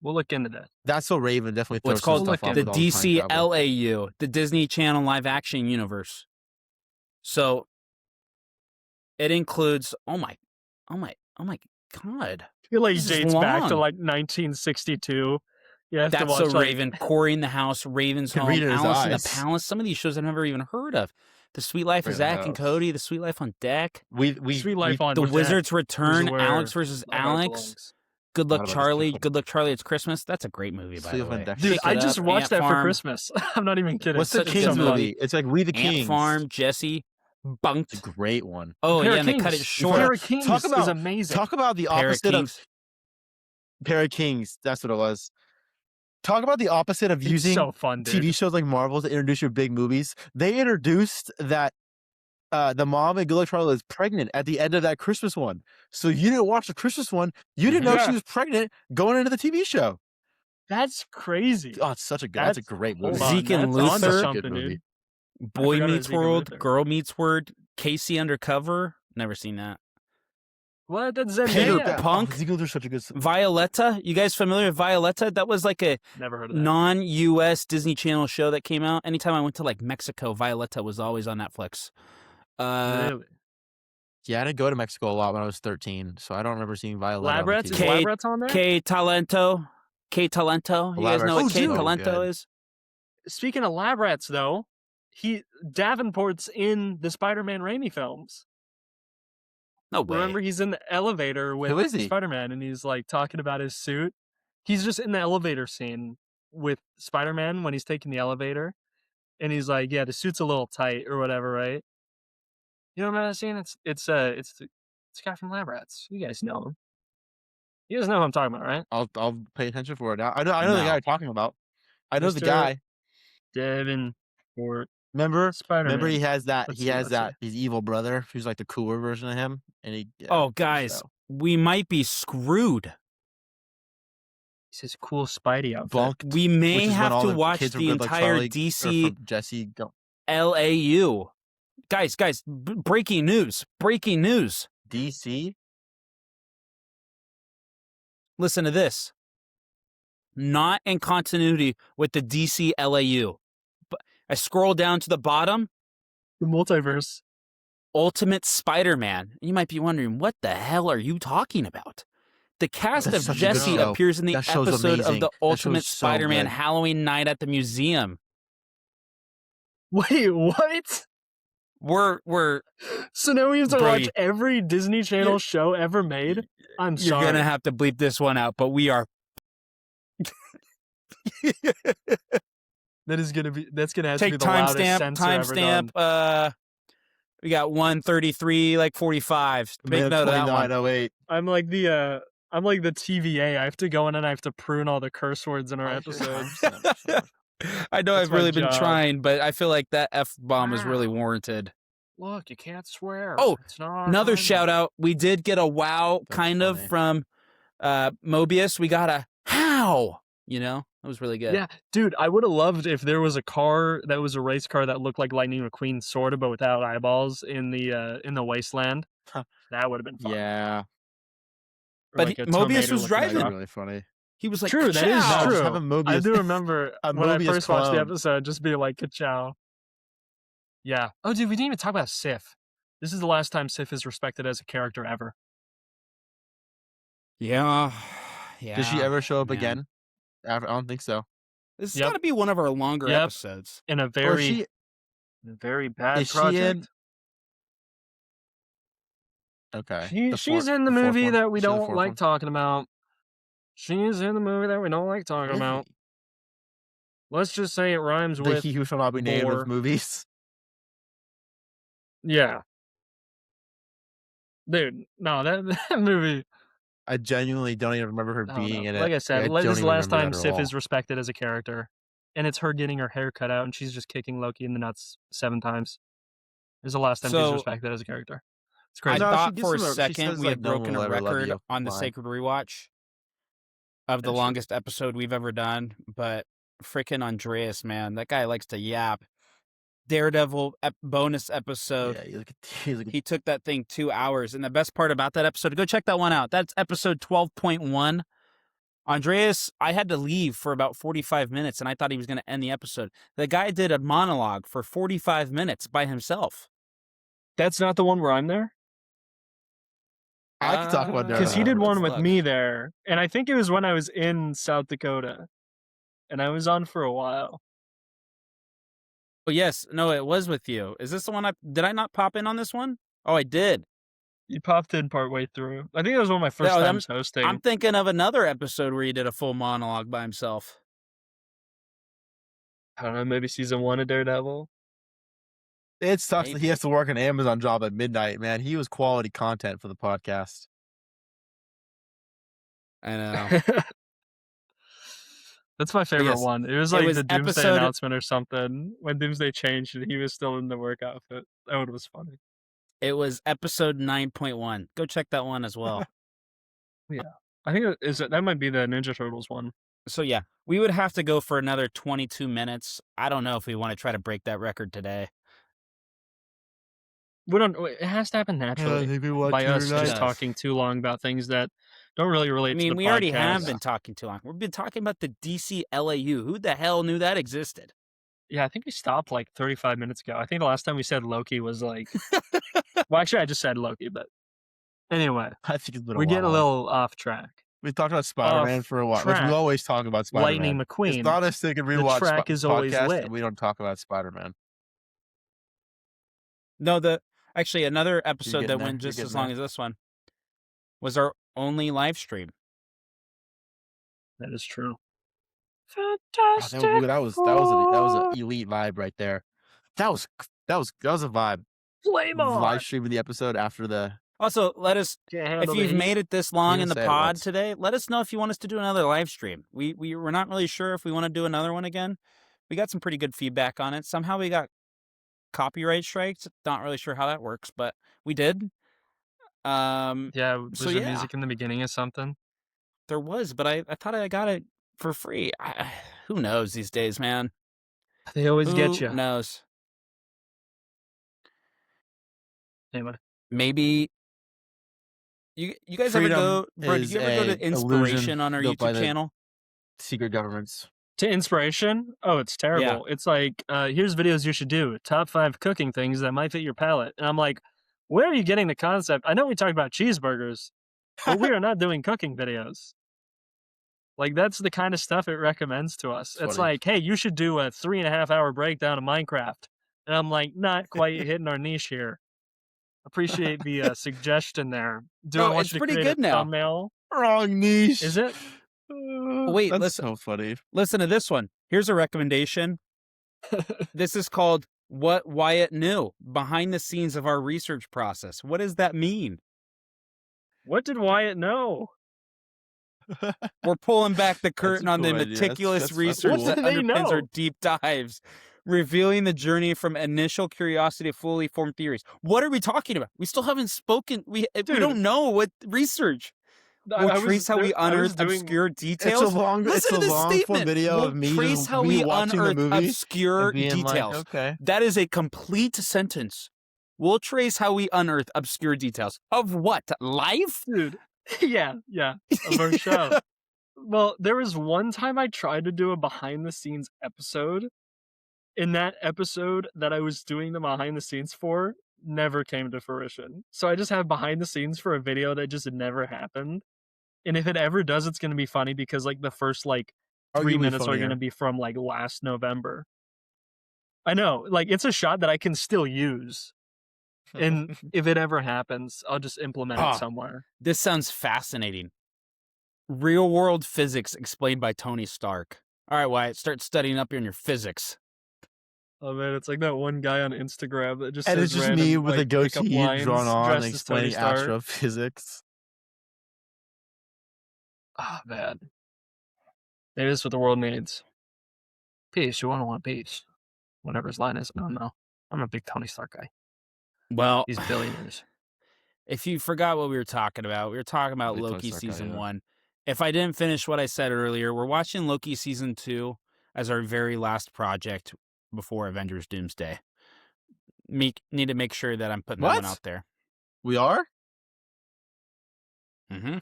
We'll look into that. That's so Raven definitely throws What's called some stuff off the with all time travel. DCLAU, the Disney Channel Live Action Universe. So it includes oh my god. I feel like This is dates back to long. like 1962. You have to That's watch So like, Raven, Corey in the House, Raven's Can Home, read it in his Alice in the eyes. Palace. Some of these shows I've never even heard of. The Sweet Life of Right, Zack no. and Cody, The Sweet Life on Deck, We Sweet Life on The Deck Wizard's Return, is where Alex versus my heart Alex, belongs. Good Luck Not about this Charlie, too. Good Luck Charlie, It's Christmas. That's a great movie, by Sweet the Life on way. Deck. Dude, Shake I It just Up, watched Ant that for Farm, Christmas. I'm not even kidding. What's the It's Kings so fun. movie? It's like We the Ant Kings. Farm, Jesse, Bunked. It's a great one. Oh Pair yeah, of and they cut it Kings. short. Pair of Kings Talk is about- amazing. Talk about the Pair of opposite of Kings. Pair of Kings. That's what it was. Talk about the opposite of It's using so fun, dude. TV shows like Marvel to introduce your big movies. They introduced that the mom in Good Luck Charlie is pregnant at the end of that Christmas one. So you didn't watch the Christmas one. You didn't know Yeah. she was pregnant going into the TV show. That's crazy. Oh, it's such a good. That's a That's- great hold movie. on, Zeke and that's onto Luther. something, Good movie. dude. Boy forgot it was Meets Zeke and World, Luther. Girl Meets Word, Casey Undercover. Never seen that. What? That's Peter Zendaya. Punk. Zeke and Luther's such a good. Violetta. You guys familiar with Violetta? That was like a Never heard of that. non-US Disney Channel show that came out. Anytime I went to like Mexico, Violetta was always on Netflix. Really? Yeah, I didn't go to Mexico a lot when I was 13, so I don't remember seeing Violet. Lab Rats? Is K- Lab Rats on there? K Talento. K Talento. You guys know Oh, what K dude. Talento Good. is? Speaking of Lab Rats, though, Davenport's in the Spider-Man Raimi films. No way. Remember, he's in the elevator with Who is he? Spider-Man, and he's like talking about his suit. He's just in the elevator scene with Spider-Man when he's taking the elevator, and he's like, "Yeah, the suit's a little tight or whatever, right?" You know what I'm saying? It's the guy from Lab Rats. You guys know him. You guys know who I'm talking about, right? I'll pay attention for it now. I know the No. guy you're talking about. I know the Mr. guy. Davenport Remember? Spider-Man. Remember he has that. Let's He see, has let's that. His evil brother, who's like the cooler version of him, and he. Yeah, Oh, guys, so. we might be screwed. He says cool Spidey outfit. Bunked. We which may is when have all to the watch kids from the Good Luck entire Charlie are DC from Jesse. Go. LAU. Guys, breaking news. Breaking news. DC. Listen to this. Not in continuity with the DC LAU. But I scroll down to the bottom. The multiverse. Ultimate Spider-Man. You might be wondering, what the hell are you talking about? The cast That's of such a good Jesse show. appears in the That show's episode of amazing. the That show's Ultimate so Spider-Man good. Halloween Night at the Museum. Wait, what? We're So now we have to Brody. watch every Disney Channel show ever made? I'm you're sorry. gonna have to bleep this one out, but we are. That's gonna have to Take be the loudest timestamp. censor ever done. Timestamp. We got 1:33, like 45. Make note of that one. 29:08. I'm like the I'm like the TVA. I have to go in and I have to prune all the curse words in our episodes. I know That's I've my really been job. trying, but I feel like that F-bomb is really Wow. warranted. Look, you can't swear. Oh, it's not another shout out. We did get a wow That's kind of funny. from Mobius. We got a how, you know? That was really good. Yeah, dude, I would have loved if there was a car that was a race car that looked like Lightning McQueen, sort of, but without eyeballs in the wasteland. That would have been fun. Yeah. Or But like a Mobius was Terminator-looking driving. That'd truck. be really funny. He was like, True, that is "Ka-chow!" true. Just have a Mobius. I do remember A when I Mobius first watched the clone. episode, just being like, ka-chow. Yeah. Oh, dude, we didn't even talk about Sif. This is the last time Sif is respected as a character ever. Yeah. Did she ever show up man. again? I don't think so. This has Yep. got to be one of our longer Yep. episodes. In a Or very, very bad is she project. in? Okay. She's in the fourth movie one? that we She's in the don't fourth like one? talking about. She's in the movie that we don't like talking Really? about. Let's just say it rhymes The with He Who Shall Not Be Named bore. of movies. Yeah. Dude, no, that movie. I genuinely don't even remember her I don't being know. in it. Like I said, don't this is the even last remember time that at Sif all. is respected as a character. And it's her getting her hair cut out and she's just kicking Loki in the nuts 7 times. This is the last time she's So, respected as a character. It's I crazy. No, she thought gives for a him a- she second says, we like, had "No one broken will a ever love record you" on the line. Sacred Rewatch of the That's true. longest episode we've ever done, but freaking Andreas, man, that guy likes to yap. Daredevil bonus episode. Yeah, he's like He took that thing 2 hours. And the best part about that episode, go check that one out. That's episode 12.1. Andreas, I had to leave for about 45 minutes, and I thought he was going to end the episode. The guy did a monologue for 45 minutes by himself. That's not the one where I'm there? I can talk about Because he Daredevil. did one with Look. me there. And I think it was when I was in South Dakota. And I was on for a while. Oh, yes. No, it was with you. Is this the one did I not pop in on this one? Oh, I did. You popped in partway through. I think it was one of my first No, times hosting. I'm thinking of another episode where he did a full monologue by himself. I don't know, maybe season 1 of Daredevil. It sucks that Maybe. he has to work an Amazon job at midnight, man. He was quality content for the podcast. I know. That's my favorite yes, one. It was it like was the Doomsday episode- announcement or something. When Doomsday changed and he was still in the work outfit. That one was funny. It was episode 9.1. Go check that one as well. I think that might be the Ninja Turtles one. So, yeah, we would have to go for another 22 minutes. I don't know if we want to try to break that record today. It has to happen naturally. By us tonight. just talking too long about things that don't really relate I to mean, the we already podcast. have been talking too long. We've been talking about the DC LAU. Who the hell knew that existed? Yeah, I think we stopped like 35 minutes ago. I think the last time we said Loki was like... well, actually, I just said Loki, but... Anyway, I think it's been a we're getting a while. little off track. We talked about Spider-Man for a while, which we track. always talk about Spider-Man. Lightning McQueen. It's not a Sacred Rewatch track is always podcast, lit. and we don't talk about Spider-Man. No, actually, another episode getting that there. went You're just getting as long there. as this one was our only live stream. That is true. Oh, Fantastic. that was an elite vibe right there. That was a vibe. Flame on. Live streaming the episode after the. Also, let us, Can't if handle the you've heat. made it this long You in the didn't say it pod once. today, let us know if you want us to do another live stream. We're not really sure if we want to do another one again. We got some pretty good feedback on it. Somehow we got copyright strikes. Not really sure how that works, but we did. Yeah, was so there yeah. music in the beginning or something? There was, but I thought I got it for free. Who knows these days, man? They always get Who you. knows? Anyway, Maybe you guys ever Freedom go? Bro, did is you ever go a to Inspiration illusion on our built by YouTube the- channel? Secret governments. to inspiration. Oh, it's terrible. It's like, here's videos you should do. Top 5 cooking things that might fit your palate. And I'm like, where are you getting the concept? I know we talked about cheeseburgers, but we are not doing cooking videos. Like, that's the kind of stuff it recommends to us. It's funny. like, hey, you should do a 3.5-hour breakdown of Minecraft. And I'm like, not quite hitting our niche here. Appreciate the suggestion there. Do No, I want it's you to pretty create good a now. thumbnail? Wrong niche. Is it? Wait, that's listen. so funny. Listen to this one. Here's a recommendation. This is called What Wyatt Knew, behind the scenes of our research process. What does that mean? What did Wyatt know? We're pulling back the curtain on the cool idea. meticulous That's research cool. that What do they underpins our know? deep dives, revealing the journey from initial curiosity to fully formed theories. What are we talking about? We still haven't spoken. We don't know what research. We'll trace how we unearth obscure details. It's a long form video We'll of me trace just how we watching the unearth movie obscure and being details. like, okay. That is a complete sentence. We'll trace how we unearth obscure details of what? Life? Dude. Yeah, of our show. Well, there was one time I tried to do a behind the scenes episode. In that episode that I was doing the behind the scenes for never came to fruition. So I just have behind the scenes for a video that just never happened. And if it ever does, it's going to be funny because like the first like 3 minutes are going to be from like last November. I know, like it's a shot that I can still use. And if it ever happens, I'll just implement it somewhere. This sounds fascinating. Real world physics explained by Tony Stark. All right, Wyatt, start studying up on your physics. Oh man, it's like that one guy on Instagram that just And says it's just random, me with like, a goatee pickup lines drawn on dressed and as Tony explaining Stark. astrophysics. Ah, man. Maybe this is what the world needs. Peace. You want peace. Whatever his line is. I don't know. I'm a big Tony Stark guy. Well, He's billionaires. If you forgot what we were talking about Loki Season 1. If I didn't finish what I said earlier, we're watching Loki Season 2 as our very last project before Avengers Doomsday. Need to make sure that I'm putting that one out there. We are? Mm-hmm.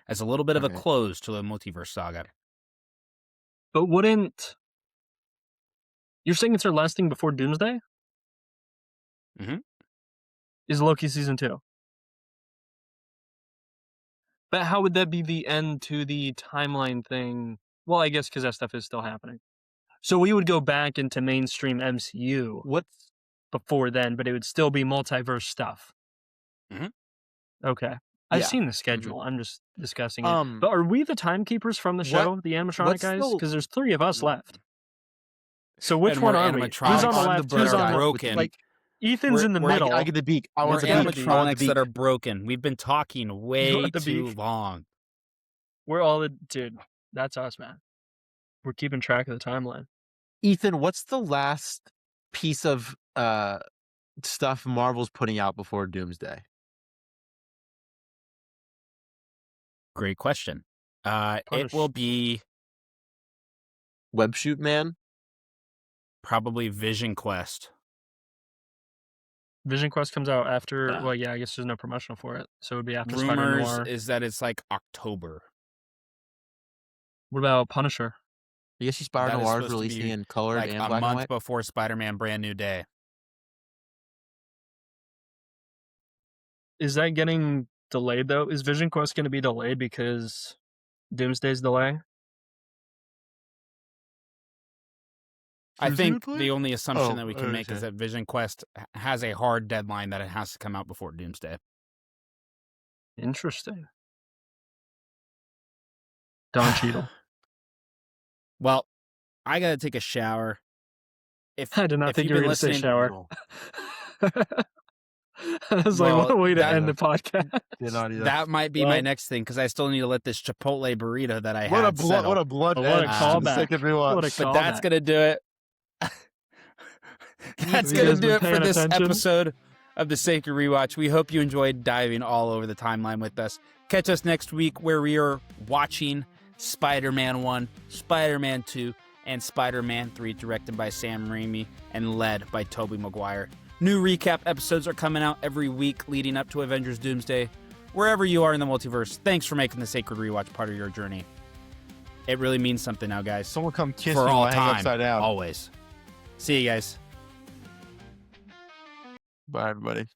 As a little bit of a close to the Multiverse saga. But wouldn't... You're saying it's our last thing before Doomsday? Mm-hmm. Is Loki Season 2. But how would that be the end to the timeline thing? Well, I guess because that stuff is still happening. So we would go back into mainstream MCU before then, but it would still be multiverse stuff. Mm-hmm. Okay. I've seen the schedule. I'm just discussing it. But are we the timekeepers from the show, the animatronic guys? Because there's 3 of us left. So which one are we? Who's on the left? Who's on the broken? Like, Ethan's in the middle. I get the beak. I We're want the animatronics that are broken. We've been talking way too long. We're all the... Dude, that's us, man. We're keeping track of the timeline. Ethan, what's the last piece of stuff Marvel's putting out before Doomsday? Great question. It will be... Webshoot Man? Probably Vision Quest. Vision Quest comes out after... Well, yeah, I guess there's no promotional for it. So it would be after Spider-Noir. Rumors is that it's like October. What about Punisher? I guess Spider-Noir is releasing in colored like and a black and month white. Before Spider-Man Brand New Day. Is that getting delayed, though? Is Vision Quest going to be delayed because Doomsday's delay? I think the only assumption that we can make is that Vision Quest has a hard deadline that it has to come out before Doomsday. Interesting. Don Cheadle. Well, I got to take a shower. I did not think you were going to say shower. I was like, what a way to end the podcast. That might be my next thing, because I still need to let this Chipotle burrito that I had settle. What a blunt what a callback. Sacred Rewatch. But that's going to do it. That's going to do it for this episode of the Sacred Rewatch. We hope you enjoyed diving all over the timeline with us. Catch us next week where we are watching Spider-Man 1, Spider-Man 2, and Spider-Man 3, directed by Sam Raimi and led by Tobey Maguire. New recap episodes are coming out every week leading up to Avengers Doomsday. Wherever you are in the multiverse, thanks for making the Sacred Rewatch part of your journey. It really means something now, guys. Someone come kiss for me all while I hang time, upside down. always. See you guys. Bye, everybody.